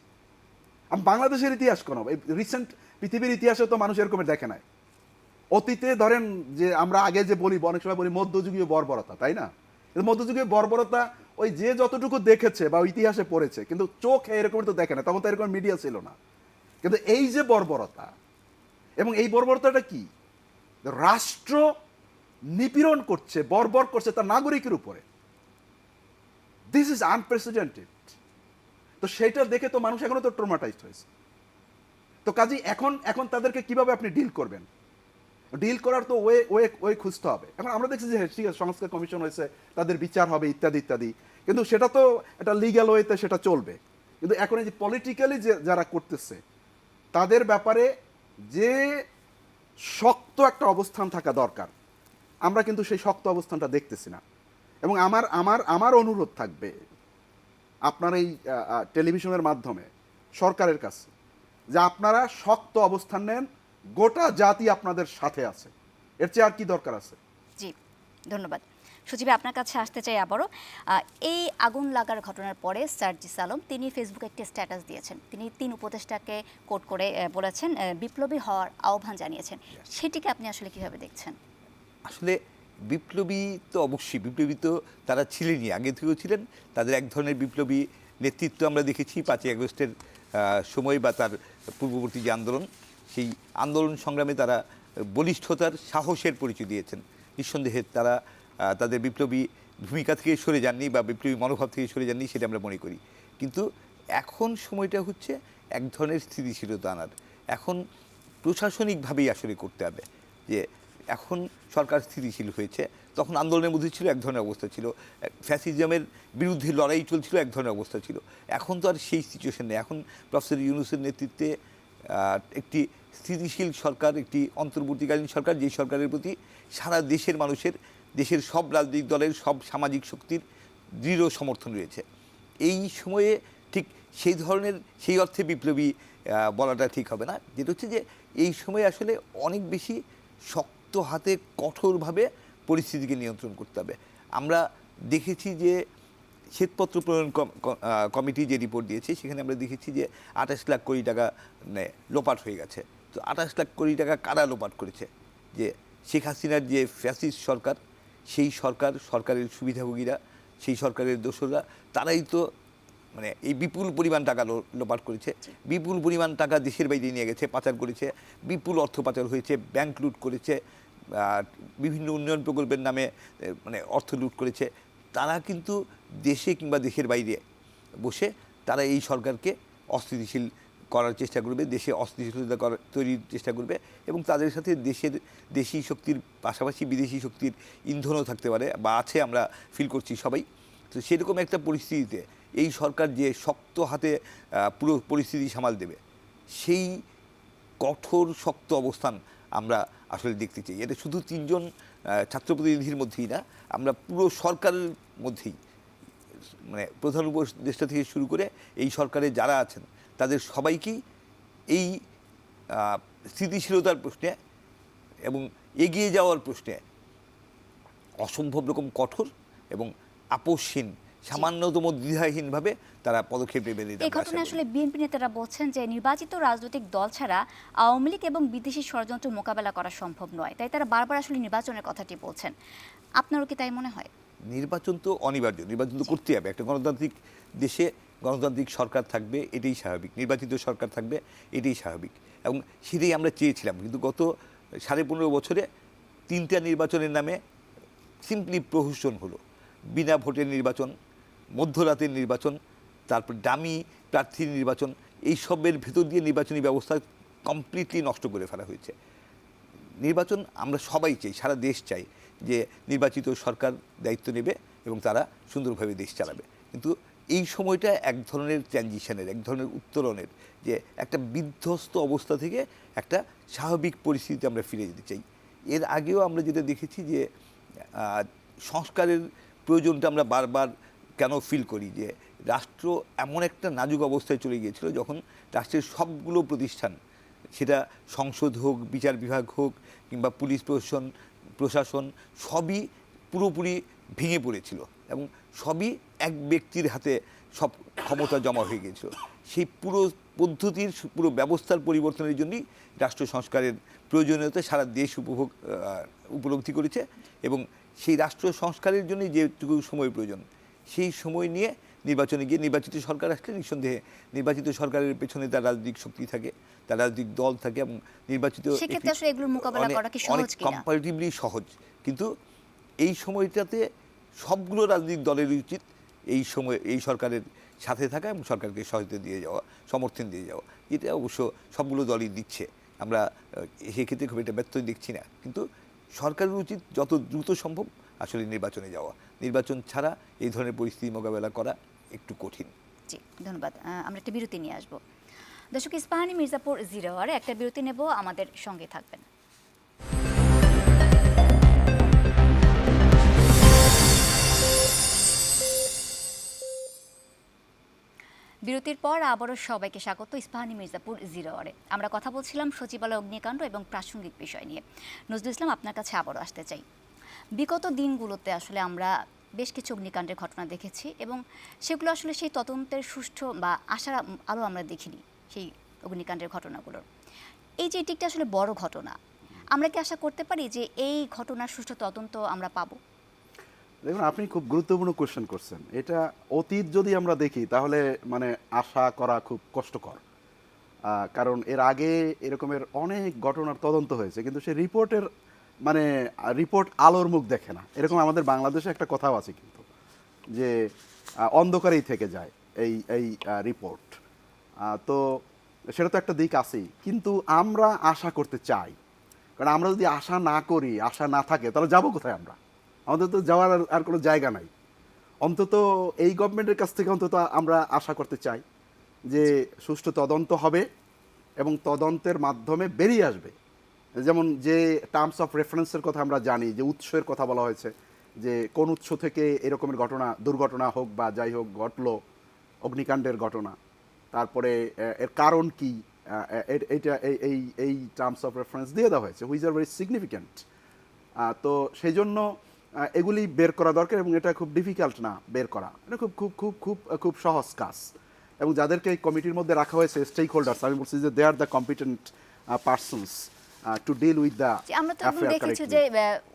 বাংলাদেশের ইতিহাস কোনো, এই রিসেন্ট পৃথিবীর ইতিহাসে তো মানুষ এরকমের দেখে নাই। অতীতে ধরেন যে আমরা আগে যে বলি, অনেক সময় বলি মধ্যযুগীয় বর্বরতা, তাই না? মধ্যযুগীয় বর্বরতা ওই যে যতটুকু দেখেছে বা ইতিহাসে পড়েছে, কিন্তু চোখে এরকম তো দেখে না, তখন তো এরকম মিডিয়া ছিল না। কিন্তু এই যে বর্বরতা, এবং এই বর্বরতাটা কি? রাষ্ট্র নিপীড়ন করছে, বর্বর করছে তার নাগরিকের উপরে। This is unprecedented. তো সেটা দেখে তো মানুষ এখনো তো ট্রমাটাইজড হয়েছে। তো কাজেই এখন তাদেরকে কিভাবে আপনি ডিল করবেন? ডিল করার তো ওয়ে খুঁজতে হবে। এখন আমরা দেখছি যে ঠিক আছে, সংস্কার কমিশন হয়েছে, তাদের বিচার হবে ইত্যাদি ইত্যাদি, কিন্তু সেটা তো একটা লিগ্যাল ওয়েতে সেটা চলবে। কিন্তু এখন এই যে পলিটিক্যালি যারা করতেছে, তাদের ব্যাপারে যে শক্ত একটা অবস্থান থাকা দরকার, আমরা কিন্তু সেই শক্ত অবস্থানটা দেখতেছি না। এবং আমার অনুরোধ থাকবে আপনার এই টেলিভিশনের মাধ্যমে সরকারের কাছে, যে আপনারা শক্ত অবস্থান নেন, গোটা জাতি আপনাদের সাথে আছে, এর চেয়ে আর কি দরকার আছে?
জি, ধন্যবাদ। সচিব, আপনার কাছে আসতে চাই আবারও। এই আগুন লাগার ঘটনার পরে সার্জিস আলম তিনি ফেসবুকে একটি স্ট্যাটাস দিয়েছেন। তিনি 3 উপদেষ্টাকে কোট করে বলেছেন বিপ্লবী হওয়ার আহ্বান জানিয়েছেন। সেটিকে আপনি আসলে কিভাবে দেখছেন?
আসলে বিপ্লবী তো অবশ্যই, বিপ্লবী তো তারা ছিলেনই, আগে থেকেও ছিলেন। তাদের এক ধরনের বিপ্লবী নেতৃত্ব আমরা দেখেছি 5ই আগস্টের সময় বা তার পূর্ববর্তী যে আন্দোলন, সেই আন্দোলন সংগ্রামে তারা বলিষ্ঠতার, সাহসের পরিচয় দিয়েছেন। নিঃসন্দেহে তারা তাদের বিপ্লবী ভূমিকা থেকে সরে যাননি বা বিপ্লবী মনোভাব থেকে সরে যাননি, সেটা আমরা মনে করি। কিন্তু এখন সময়টা হচ্ছে এক ধরনের স্থিতিশীলতা আনার। এখন প্রশাসনিকভাবেই আসলে করতে হবে, যে এখন সরকার স্থিতিশীল হয়েছে। তখন আন্দোলনের মধ্যে ছিল এক ধরনের অবস্থা, ছিল ফ্যাসিজমের বিরুদ্ধে লড়াই চলছিল, এক ধরনের অবস্থা ছিল। এখন তো আর সেই সিচুয়েশন নেই। এখন প্রফেসর ইউনূসের নেতৃত্বে একটি স্থিতিশীল সরকার, একটি অন্তর্বর্তীকালীন সরকার, যেই সরকারের প্রতি সারা দেশের মানুষের, দেশের সব রাজনৈতিক দলের, সব সামাজিক শক্তির দৃঢ় সমর্থন রয়েছে। এই সময়ে ঠিক সেই ধরনের, সেই অর্থে বিপ্লবী বলাটা ঠিক হবে না। যেটা হচ্ছে যে এই সময়ে আসলে অনেক বেশি শক্ত হাতে, কঠোরভাবে পরিস্থিতিকে নিয়ন্ত্রণ করতে হবে। আমরা দেখেছি যে শ্বেতপত্র প্রণয়ন কমিটি যে রিপোর্ট দিয়েছে, সেখানে আমরা দেখেছি যে 28 লাখ কোটি টাকা লোপাট হয়ে গেছে। তো 28 লাখ কোটি টাকা কারা লোপাট করেছে? যে শেখ হাসিনার যে ফ্যাসিস্ট সরকার, সেই সরকারের সুবিধাভোগীরা, সেই সরকারের দোসররা, তারাই তো মানে এই বিপুল পরিমাণ টাকা লোপাট করেছে। বিপুল পরিমাণ টাকা দেশের বাইরে নিয়ে গেছে, পাচার করেছে, বিপুল অর্থ পাচার হয়েছে, ব্যাংক লুট করেছে, বিভিন্ন উন্নয়ন প্রকল্পের নামে মানে অর্থ লুট করেছে। তারা কিন্তু দেশে কিংবা দেশের বাইরে বসে তারা এই সরকারকে অস্থিতিশীল করার চেষ্টা করবে, দেশে অস্থিতিশীলতা তৈরির চেষ্টা করবে, এবং তাদের সাথে দেশি শক্তির পাশাপাশি বিদেশি শক্তির ইন্ধনও থাকতে পারে বা আছে, আমরা ফিল করছি সবাই। তো সেরকম একটা পরিস্থিতিতে এই সরকার যে শক্ত হাতে পুরো পরিস্থিতি সামাল দেবে, সেই কঠোর শক্ত অবস্থান আমরা আসলে দেখতে চাই। এটা শুধু 3 জন ছাত্র প্রতিনিধির মধ্যেই না, আমরা পুরো সরকারের মধ্যেই, মানে প্রধান উপদেষ্টা থেকে শুরু করে এই সরকারে যারা আছেন তাদের সবাইকেই এই স্থিতিশীলতার প্রশ্নে এবং এগিয়ে যাওয়ার প্রশ্নে অসম্ভব রকম কঠোর এবং আপোষহীন, সামান্যতম দ্বিধাহীনভাবে তারা পদক্ষেপ নেবে।
এই ঘটনায় আসলে বিএনপি নেতারা বলছেন যে নির্বাচিত রাজনৈতিক দল ছাড়া আওয়ামী লীগ এবং বিদেশি ষড়যন্ত্র মোকাবেলা করা সম্ভব নয়, তাই তারা বারবার আসলে নির্বাচনের কথাটি বলছেন। আপনারও কি তাই মনে হয়?
নির্বাচন তো অনিবার্য, নির্বাচন তো করতে হবে। একটা গণতান্ত্রিক দেশে গণতান্ত্রিক সরকার থাকবে, এটাই স্বাভাবিক। নির্বাচিত সরকার থাকবে, এটাই স্বাভাবিক, এবং সেটাই আমরা চেয়েছিলাম। কিন্তু গত 15.5 বছরে 3টা নির্বাচনের নামে সিম্পলি প্রহসন হলো। বিনা ভোটের নির্বাচন, মধ্যরাতের নির্বাচন, তারপর ডামি প্রার্থীর নির্বাচন, এই সবের ভেতর দিয়ে নির্বাচনী ব্যবস্থা কমপ্লিটলি নষ্ট করে ফেলা হয়েছে। নির্বাচন আমরা সবাই চাই, সারা দেশ চাই যে নির্বাচিত সরকার দায়িত্ব নেবে এবং তারা সুন্দরভাবে দেশ চালাবে। কিন্তু এই সময়টা এক ধরনের ট্রানজিশনের, এক ধরনের উত্তরণের, যে একটা বিধ্বস্ত অবস্থা থেকে একটা স্বাভাবিক পরিস্থিতিতে আমরা ফিরে যেতে চাই। এর আগেও আমরা যেটা দেখেছি যে সংস্কারের প্রয়োজনটা আমরা বারবার কেন ফিল করি, যে রাষ্ট্র এমন একটা নাজুক অবস্থায় চলে গিয়েছিল যখন রাষ্ট্রের সবগুলো প্রতিষ্ঠান, সেটা সংসদ হোক, বিচার বিভাগ হোক, কিংবা পুলিশ প্রশাসন, সবই পুরোপুরি ভেঙে পড়েছিল এবং সবই এক ব্যক্তির হাতে সব ক্ষমতা জমা হয়ে গিয়েছিল। সেই পুরো পদ্ধতির, পুরো ব্যবস্থার পরিবর্তনের জন্যই রাষ্ট্র সংস্কারের প্রয়োজনীয়তা সারা দেশ উপলব্ধি করেছে, এবং সেই রাষ্ট্র সংস্কারের জন্যই যেটুকু সময় প্রয়োজন, সেই সময় নিয়ে নির্বাচনে গিয়ে নির্বাচিত সরকার আসলে নিঃসন্দেহে নির্বাচিত সরকারের পেছনে তার রাজনৈতিক শক্তি থাকে, তার রাজনৈতিক দল থাকে, এবং নির্বাচিত অনেক কম্পারেটিভলি সহজ। কিন্তু এই সময়টাতে সবগুলো রাজনৈতিক দলের উচিত এই সরকারের সাথে থাকা এবং সরকারকে সহায়তা দিয়ে যাওয়া, সমর্থন দিয়ে যাওয়া। এটা অবশ্য সবগুলো দলই দিচ্ছে, আমরা সেক্ষেত্রে খুব একটা ব্যর্থ দেখছি না। কিন্তু সরকারের উচিত যত দ্রুত সম্ভব আসলে নির্বাচনে যাওয়া। নির্বাচন ছাড়া এই ধরনের পরিস্থিতি মোকাবেলা করা একটু কঠিন।
জি, ধন্যবাদ। আমরা একটা বিরতি নিয়ে আসবো। দর্শক, ইস্পাহানি মির্জাপুর 0 আওয়ারে একটা বিরতি নেব, আমাদের সঙ্গে থাকবেন। বিরতির পর আবারও সবাইকে স্বাগত ইস্পাহানি মির্জাপুর 0 আওয়ারে। আমরা কথা বলছিলাম সচিবালয় অগ্নিকাণ্ড এবং প্রাসঙ্গিক বিষয় নিয়ে। নজরুল ইসলাম, আপনার কাছে আবারও আসতে চাই। বিগত দিনগুলোতে আসলে আমরা বেশ কিছু অগ্নিকাণ্ডের ঘটনা দেখেছি, এবং সেগুলো আসলে সেই তদন্তের সুষ্ঠু বা আশার আলো আমরা দেখিনি সেই অগ্নিকাণ্ডের ঘটনাগুলোর। এই যে এটি একটা আসলে বড় ঘটনা, আমরা কি আশা করতে পারি যে এই ঘটনার সুষ্ঠু তদন্ত আমরা পাবো?
দেখুন, আপনি খুব গুরুত্বপূর্ণ কোশ্চেন করছেন। এটা অতীত যদি আমরা দেখি তাহলে মানে আশা করা খুব কষ্টকর। কারণ এর আগে এরকমের অনেক ঘটনার তদন্ত হয়েছে, কিন্তু সে রিপোর্টের মানে রিপোর্ট আলোর মুখ দেখে না। এরকম আমাদের বাংলাদেশে একটা কথাও আছে কিন্তু, যে অন্ধকারেই থেকে যায় এই এই রিপোর্ট। তো সেটা তো একটা দিক আছেই, কিন্তু আমরা আশা করতে চাই। কারণ আমরা যদি আশা না করি, আশা না থাকে, তাহলে যাবো কোথায় আমরা? আমাদের তো যাওয়ার আর কোনো জায়গা নাই। অন্তত এই গভর্নমেন্টের কাছ থেকে অন্তত আমরা আশা করতে চাই যে সুষ্ঠু তদন্ত হবে এবং তদন্তের মাধ্যমে বেরিয়ে আসবে। যেমন যে টার্মস অফ রেফারেন্সের কথা আমরা জানি, যে উৎসের কথা বলা হয়েছে, যে কোন উৎস থেকে এরকমের ঘটনা, দুর্ঘটনা হোক বা যাই হোক ঘটলো, অগ্নিকাণ্ডের ঘটনা, তারপরে এর কারণ কি, এইটা এই এই টার্মস অফ রেফারেন্স দিয়ে দেওয়া হয়েছে, হুইচ আর ভেরি সিগনিফিক্যান্ট। তো সেই জন্য এগুলি বের করা দরকার, এবং এটা খুব ডিফিকাল্ট না বের করা, এটা খুব খুব খুব খুব খুব সহজ কাজ। এবং যাদেরকে এই কমিটির মধ্যে রাখা হয়েছে, স্টেক হোল্ডার্স, আমি বলছি যে they are the competent persons to deal with the
আমরা তো এখন দেখেছি যে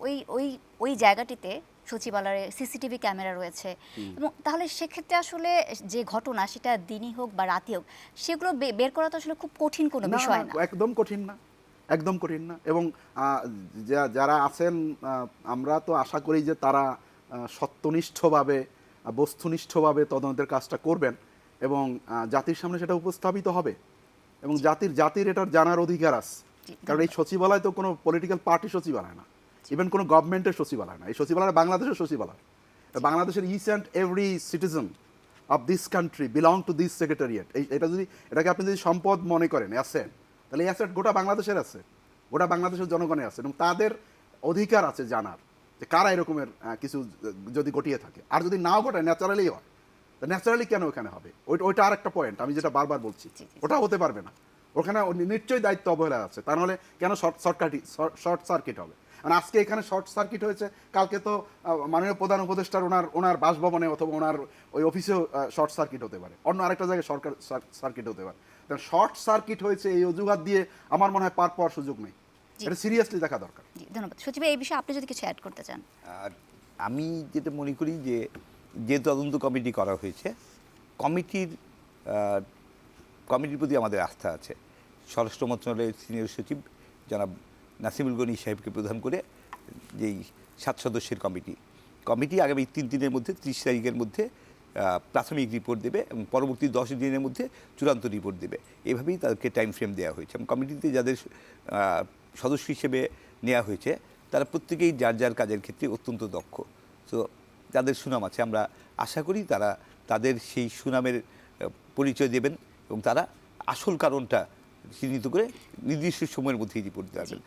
ওই ওই ওই জায়গাটিতে সচিবালয়ে সিসিটিভি ক্যামেরা রয়েছে, এবং তাহলে সেক্ষেত্রে আসলে যে ঘটনা, সেটা দিনই হোক বা রাতে হোক, সেগুলো বের করা তো আসলে খুব কঠিন কোনো বিষয় না।
একদম কঠিন না, একদম কঠিন না। এবং যারা আছেন, আমরা তো আশা করি যে তারা সত্যনিষ্ঠভাবে, বস্তুনিষ্ঠভাবে তদন্তের কাজটা করবেন, এবং জাতির সামনে সেটা উপস্থাপিত হবে, এবং জাতির এটার জানার অধিকার আছে। কারণ এই সচিবালয় তো কোনো পলিটিক্যাল পার্টি সচিবালয় না, ইভেন কোনো গভর্নমেন্টের সচিবালয় না। এই সচিবালয় বাংলাদেশের সচিবালয়। বাংলাদেশের each and every citizen of this country belong to this secretariat. এটাকে আপনি যদি সম্পদ মনে করেন, অ্যাসেট, তাহলে এই অ্যাসেট গোটা বাংলাদেশের আছে, গোটা বাংলাদেশের জনগণের আছে, এবং তাদের অধিকার আছে জানার যে কারা এরকমের কিছু যদি ঘটিয়ে থাকে। আর যদি নাও ঘটায়, ন্যাচারালি হয়, তা ন্যাচারালি কেন ওখানে হবে? ওইটা আর একটা পয়েন্ট, আমি যেটা বারবার বলছি, ওটা হতে পারবে না। ওখানে নিশ্চয়ই দায়িত্ব অবহেলা আছে, তা নাহলে কেন শর্ট সার্কিট হবে? মানে আজকে এখানে শর্ট সার্কিট হয়েছে, কালকে তো মাননীয় প্রধান উপদেষ্টার ওনার বাসভবনে অথবা ওনার ওই অফিসেও শর্ট সার্কিট হতে পারে, অন্য আরেকটা জায়গায় সার্কিট হতে পারে। শর্ট সার্কিট হয়েছে এই অজুহাত দিয়ে আমার মনে হয় পার পাওয়ার সুযোগ নেই। এটা সিরিয়াসলি দেখা দরকার।
ধন্যবাদ সচিব, এই বিষয়ে আপনি যদি কিছু অ্যাড করতে চান।
আর আমি যেটা মনে করি যে তদন্ত কমিটি করা হয়েছে, কমিটির প্রতি আমাদের আস্থা আছে। স্বরাষ্ট্র মন্ত্রণালয়ের সিনিয়র সচিব জনাব নাসিমুল গনি সাহেবকে প্রধান করে যেই 7 সদস্যের কমিটি আগামী 3 দিনের মধ্যে, 30 তারিখের মধ্যে প্রাথমিক রিপোর্ট দেবে, এবং পরবর্তী 10 দিনের মধ্যে চূড়ান্ত রিপোর্ট দেবে। এভাবেই তাদেরকে টাইম ফ্রেম দেওয়া হয়েছে। এবং কমিটিতে যাদের সদস্য হিসেবে নেওয়া হয়েছে, তারা প্রত্যেকেই যার যার কাজের ক্ষেত্রে অত্যন্ত দক্ষ। তো যাদের সুনাম আছে, আমরা আশা করি তারা তাদের সেই সুনামের পরিচয় দেবেন, এবং তারা আসল কারণটা চিহ্নিত করে নির্দিষ্ট সময়ের মধ্যেই রিপোর্ট দিতে পারবেন।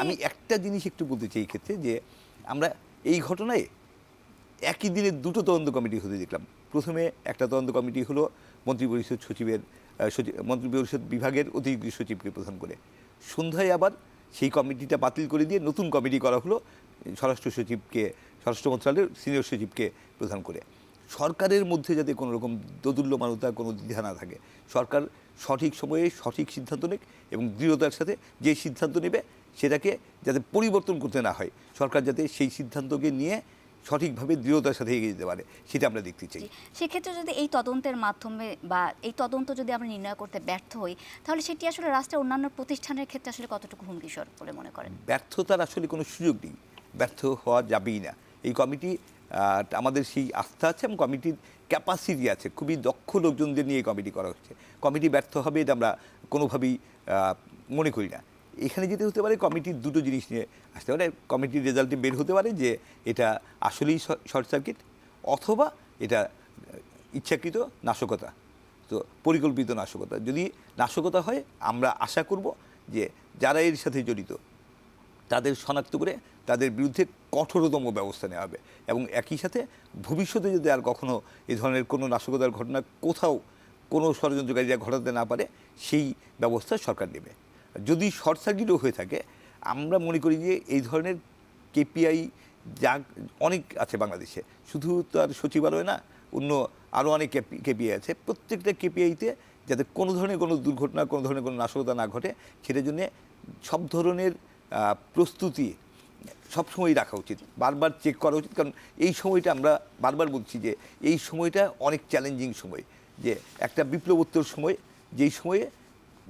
আমি একটা জিনিস একটু বলতে চাই এই ক্ষেত্রে, যে আমরা এই ঘটনায় একই দিনে 2টো তদন্ত কমিটি হতে দেখলাম। প্রথমে একটা তদন্ত কমিটি হলো মন্ত্রিপরিষদ বিভাগের অতিরিক্ত সচিবকে প্রধান করে, সন্ধ্যায় আবার সেই কমিটিটা বাতিল করে দিয়ে নতুন কমিটি করা হলো স্বরাষ্ট্র মন্ত্রণালয়ের সিনিয়র সচিবকে প্রধান করে। সরকারের মধ্যে যাতে কোনো রকম দোদুল্যমানতা, কোনো দ্বিধা না থাকে, সরকার সঠিক সময়ে সঠিক সিদ্ধান্ত নেক, এবং দৃঢ়তার সাথে যে সিদ্ধান্ত নেবে সেটাকে যাতে পরিবর্তন করতে না হয়, সরকার যাতে সেই সিদ্ধান্তকে নিয়ে সঠিকভাবে দৃঢ়তার সাথে এগিয়ে যেতে পারে, সেটা আমরা দেখতে চাই।
সেক্ষেত্রে যদি এই তদন্তের মাধ্যমে বা এই তদন্ত যদি আমরা নির্ণয় করতে ব্যর্থ হই, তাহলে সেটি আসলে রাষ্ট্রের অন্যান্য প্রতিষ্ঠানের ক্ষেত্রে আসলে কতটুকু হুমকিস্বর বলে মনে করেন?
ব্যর্থতার আসলে কোনো সুযোগ নেই, ব্যর্থ হওয়া যাবেই না। এই কমিটি, আমাদের সেই আস্থা আছে, এবং কমিটির ক্যাপাসিটি আছে, খুবই দক্ষ লোকজনদের নিয়ে এই কমিটি করা হচ্ছে। কমিটি ব্যর্থ হবে এটা আমরা কোনোভাবেই মনে করি না। এখানে যেতে হতে পারে, কমিটির 2টো জিনিস নিয়ে আসতে পারে। কমিটির রেজাল্টে বের হতে পারে যে এটা আসলেই শর্ট সার্কিট, অথবা এটা ইচ্ছাকৃত নাশকতা, তো পরিকল্পিত নাশকতা। যদি নাশকতা হয়, আমরা আশা করব যে যারা এর সাথে জড়িত তাদের শনাক্ত করে তাদের বিরুদ্ধে কঠোরতম ব্যবস্থা নেওয়া হবে, এবং একই সাথে ভবিষ্যতে যদি আর কখনো এই ধরনের কোনো নাশকতার ঘটনা কোথাও কোনো ষড়যন্ত্রকারীরা ঘটাতে না পারে, সেই ব্যবস্থা সরকার নেবে। যদি শর্ট সার্কিটও হয়ে থাকে, আমরা মনে করি যে এই ধরনের কেপিআই যা অনেক আছে বাংলাদেশে, শুধু তার সচিবালয় না, অন্য আরও অনেক কেপিআই আছে। প্রত্যেকটা কেপিআইতে যাতে কোনো ধরনের কোনো দুর্ঘটনা, কোনো ধরনের কোনো নাশকতা না ঘটে, সেটার জন্যে সব ধরনের প্রস্তুতি সবসময় রাখা উচিত, বারবার চেক করা উচিত। কারণ এই সময়টা আমরা বারবার বলছি যে এই সময়টা অনেক চ্যালেঞ্জিং সময়, যে একটা বিপ্লবোত্তর সময়, যেই সময়ে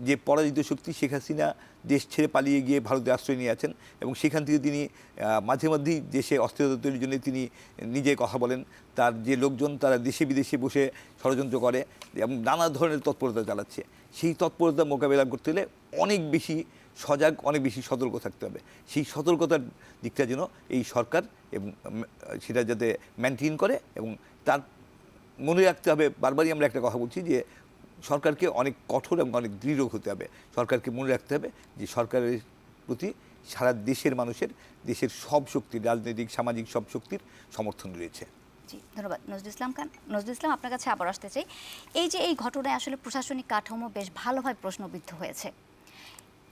যে পরাজিত শক্তি শেখ হাসিনা দেশ ছেড়ে পালিয়ে গিয়ে ভারতে আশ্রয় নিয়ে আছেন, এবং সেখান থেকে তিনি মাঝে মধ্যেই দেশে অস্থিরতা তৈরির জন্য তিনি নিজে কথা বলেন। তার যে লোকজন তারা দেশে বিদেশে বসে ষড়যন্ত্র করে এবং নানা ধরনের তৎপরতা চালাচ্ছে, সেই তৎপরতা মোকাবেলা করতে হলে অনেক বেশি সজাগ, অনেক বেশি সতর্ক থাকতে হবে। সেই সতর্কতার দিকটা যেন এই সরকার এবং সেটা যাতে মেনটেন করে, এবং তার মনে রাখতে হবে, বারবারই আমরা একটা কথা বলছি যে সরকারকে অনেক কঠোর এবং অনেক দৃঢ় হতে হবে। সরকারকে মনে রাখতে হবে যে সরকারের প্রতি সারা দেশের মানুষের, দেশের সব শক্তির, রাজনৈতিক সামাজিক সব শক্তির সমর্থন রয়েছে।
জি, ধন্যবাদ নজরুল ইসলাম খান। নজরুল ইসলাম, আপনার কাছে আবার আসতে চাই। এই যে এই ঘটনায় আসলে প্রশাসনিক কাঠামো বেশ ভালোভাবে প্রশ্নবিদ্ধ হয়েছে,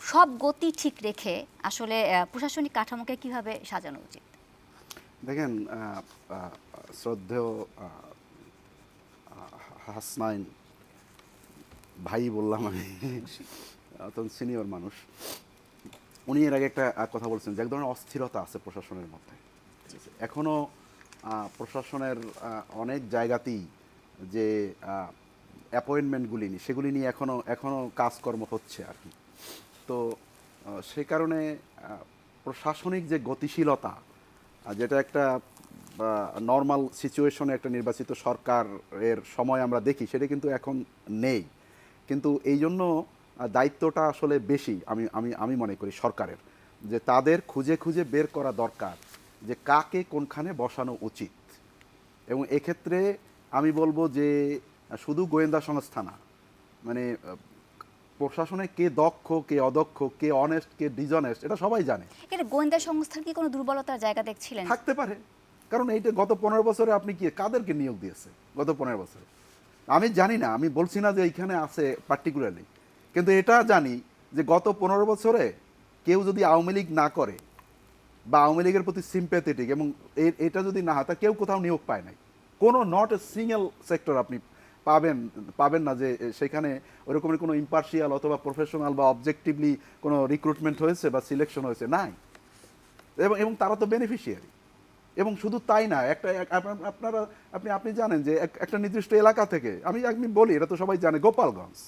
সব গতি ঠিক রেখে আসলে প্রশাসনিক কাঠামোকে কিভাবে সাজানো উচিত?
দেখেন, শ্রদ্ধেয় হাসনাইন ভাই বললাম আমি, অত্যন্ত সিনিয়র মানুষ, উনি এর আগে একটা কথা বলছেন যে এক ধরনের অস্থিরতা আছে প্রশাসনের মধ্যে। এখনও প্রশাসনের অনেক জায়গাতেই যে অ্যাপয়েন্টমেন্টগুলি নিয়ে, সেগুলি নিয়ে এখনও কাজকর্ম হচ্ছে আর কি। তো সে কারণে প্রশাসনিক যে গতিশীলতা, যেটা একটা নর্মাল সিচুয়েশনে একটা নির্বাচিত সরকারের সময় আমরা দেখি, সেটা কিন্তু এখন নেই। কিন্তু এই জন্য দায়িত্বটা আসলে বেশি আমি আমি আমি মনে করি সরকারের, যে তাদের খুঁজে খুঁজে বের করা দরকার যে কাকে কোনখানে বসানো উচিত। এবং এক্ষেত্রে আমি বলবো যে শুধু গোয়েন্দা সংস্থা না, মানে প্রশাসনে কে দক্ষ, কে অদক্ষ, কে অনেস্ট, কে ডিসঅনেস্ট, এটা সবাই জানে।
এটা গোয়েন্দা সংস্থার কি কোনো দুর্বলতার জায়গা দেখছিলেন?
থাকতে পারে, কারণ এইটা গত 15 বছরে আপনি কি কাদেরকে নিয়োগ দিয়েছে গত 15 বছরে? আমি জানি না, আমি বলছি না যে এইখানে আছে পার্টিকুলারলি, কিন্তু এটা জানি যে গত 15 বছরে কেউ যদি আওয়ামী লীগ না করে বা আওয়ামী লীগের প্রতি সিম্প্যাথেটিক, এবং এটা যদি না হয় তা কেউ কোথাও নিয়োগ পায় নাই। কোনো নট এ সিঙ্গেল সেক্টর আপনি পাবেন না যে সেখানে ওরকমের কোনো ইম্পার্শিয়াল অথবা প্রফেশনাল বা অবজেক্টিভলি কোনো রিক্রুটমেন্ট হয়েছে বা সিলেকশন হয়েছে, নাই। এবং তারা তো বেনিফিশিয়ারি। এবং শুধু তাই না, আপনি জানেন যে একটা নির্দিষ্ট এলাকা থেকে, আমি বলি, এটা তো সবাই জানে, গোপালগঞ্জ,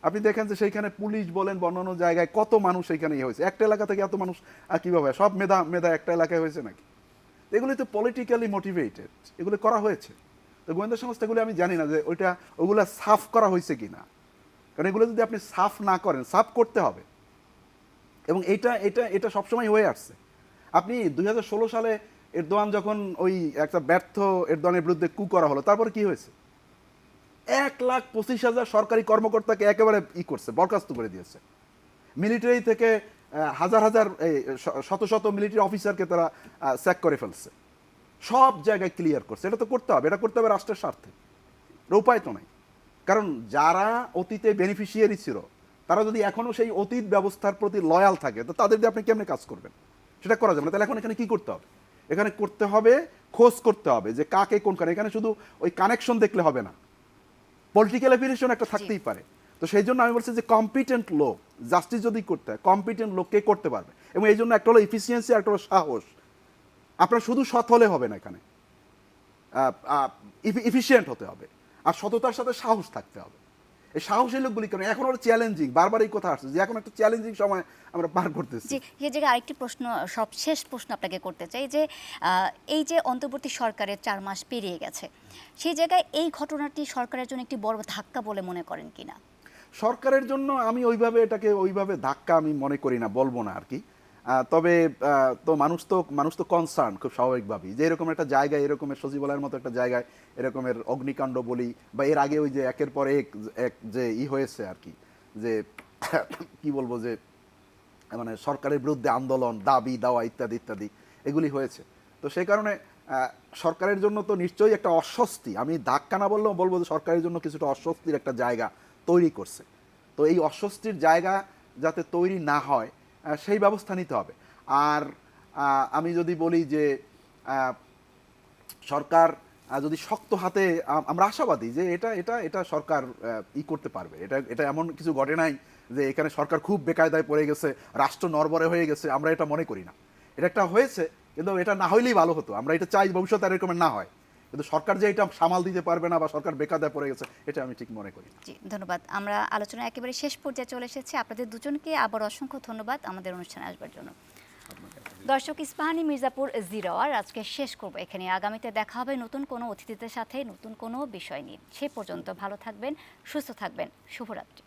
আপনি দেখেন যে সেইখানে পুলিশ বলেন বা অন্যান্য জায়গায় কত মানুষ সেইখানে হয়েছে, একটা এলাকা থেকে এত মানুষ কীভাবে, সব মেধা একটা এলাকায় হয়েছে নাকি? এগুলি তো পলিটিক্যালি মোটিভেটেড, এগুলো করা হয়েছে। তো গোয়েন্দা সংস্থাগুলি আমি জানি না যে ওগুলো সাফ করা হয়েছে কি না, কারণ এগুলো যদি আপনি সাফ না করেন, সাফ করতে হবে। এবং এটা সবসময় হয়ে আসছে। আপনি 2016 সালে এরদোয়ান যখন ওই একটা ব্যর্থ এরদোয়ানের বিরুদ্ধে কু করা হলো, তারপরে কি হয়েছে? 1,25,000 সরকারি কর্মকর্তাকে একেবারে করছে, বরখাস্ত করে দিয়েছে। মিলিটারি থেকে হাজার শত মিলিটারি অফিসারকে তারা স্যাক করে ফেলছে, সব জায়গায় ক্লিয়ার করছে। এটা তো করতে হবে, এটা করতে হবে রাষ্ট্রের স্বার্থে, উপায় তো নাই। কারণ যারা অতীতে বেনিফিশিয়ারি ছিল, তারা যদি এখনও সেই অতীত ব্যবস্থার প্রতি লয়াল থাকে, তো তাদের দিয়ে আপনি কেমনে কাজ করবেন? সেটা করা যাবে না। তাহলে এখন এখানে কি করতে হবে? এখানে করতে হবে, খোঁজ করতে হবে যে কাকে কোনখানে। এখানে শুধু ওই কানেকশন দেখলে হবে না, পলিটিক্যাল অ্যাফিলিয়েশন একটা থাকতেই পারে। তো সেই জন্য আমি বলছি যে কম্পিটেন্ট লোক, জাস্টিস যদি করতে হয়, কম্পিটেন্ট লোককে করতে পারবে। এবং এই জন্য একটা হলো এফিসিয়েন্সি, একটা হলো সাহস। আপনার শুধু সৎ হলে হবে না, এখানে এফিসিয়েন্ট হতে হবে, আর সততার সাথে সাহস থাকতে হবে। এই সাহসী লোকগুলি কেন এখন ওরা চ্যালেঞ্জিং, বারবার এই কথা আসছে যে এখন একটা চ্যালেঞ্জিং সময় আমরা পার করতেছি।
জি, এই জায়গায় আরেকটি প্রশ্ন, শেষ প্রশ্ন আপনাকে করতে চাই যে এই যে অন্তর্বর্তী সরকারের 4 মাস পেরিয়ে গেছে, সেই জায়গায় এই ঘটনাটি সরকারের জন্য একটি বড় ধাক্কা বলে মনে করেন কিনা?
সরকারের জন্য আমি ওইভাবে ধাক্কা আমি মনে করি না, বলবো না আর কি। তবে তো মানুষ তো কনসার্ন খুব স্বাভাবিকভাবেই, যে এরকম একটা জায়গায়, এরকমের সচিবালয়ের মতো একটা জায়গায় এরকমের অগ্নিকাণ্ড বলি, বা এর আগে ওই যে একের পর এক যে হয়েছে আর কি, যে কি বলবো, যে মানে সরকারের বিরুদ্ধে আন্দোলন, দাবি দাওয়া ইত্যাদি ইত্যাদি এগুলি হয়েছে। তো সেই কারণে সরকারের জন্য তো নিশ্চয়ই একটা অস্বস্তি, আমি ধাক্কা না বললেও বলবো যে সরকারের জন্য কিছুটা অস্বস্তির একটা জায়গা তৈরি করছে। তো এই অস্বস্তির জায়গা যাতে তৈরি না হয়, সেই ব্যবস্থা নিতে হবে। আর আমি যদি বলি যে সরকার যদি শক্ত হাতে, আমরা আশাবাদী যে এটা সরকার করতে পারবে। এটা এমন কিছু ঘটে নাই
যে এখানে সরকার খুব বেকায়দায় পড়ে গেছে, রাষ্ট্র নড়বড়ে হয়ে গেছে, আমরা এটা মনে করি না। এটা একটা হয়েছে, কিন্তু এটা না হইলেই ভালো হতো। আমরা এটা চাই ভবিষ্যতে আর এরকম না হয়, কিন্তু সরকার যে এটা সামাল দিতে পারবে না বা সরকার বেকায়দায় পড়ে গেছে, এটা আমি ঠিক মনে করি না।
জি, ধন্যবাদ। আমরা আলোচনা একেবারে শেষ পর্যায়ে চলে এসেছি। আপনাদের দুজনকে আবার অসংখ্য ধন্যবাদ আমাদের অনুষ্ঠানে আসবার জন্য। দর্শক, ইস্পাহানি মির্জাপুর 0 আওয়ার আজকে শেষ করব এখানে। আগামীতে দেখা হবে নতুন কোনো অতিথিদের সাথে, নতুন কোনো বিষয় নিয়ে। সে পর্যন্ত ভালো থাকবেন, সুস্থ থাকবেন। শুভরাত্রি।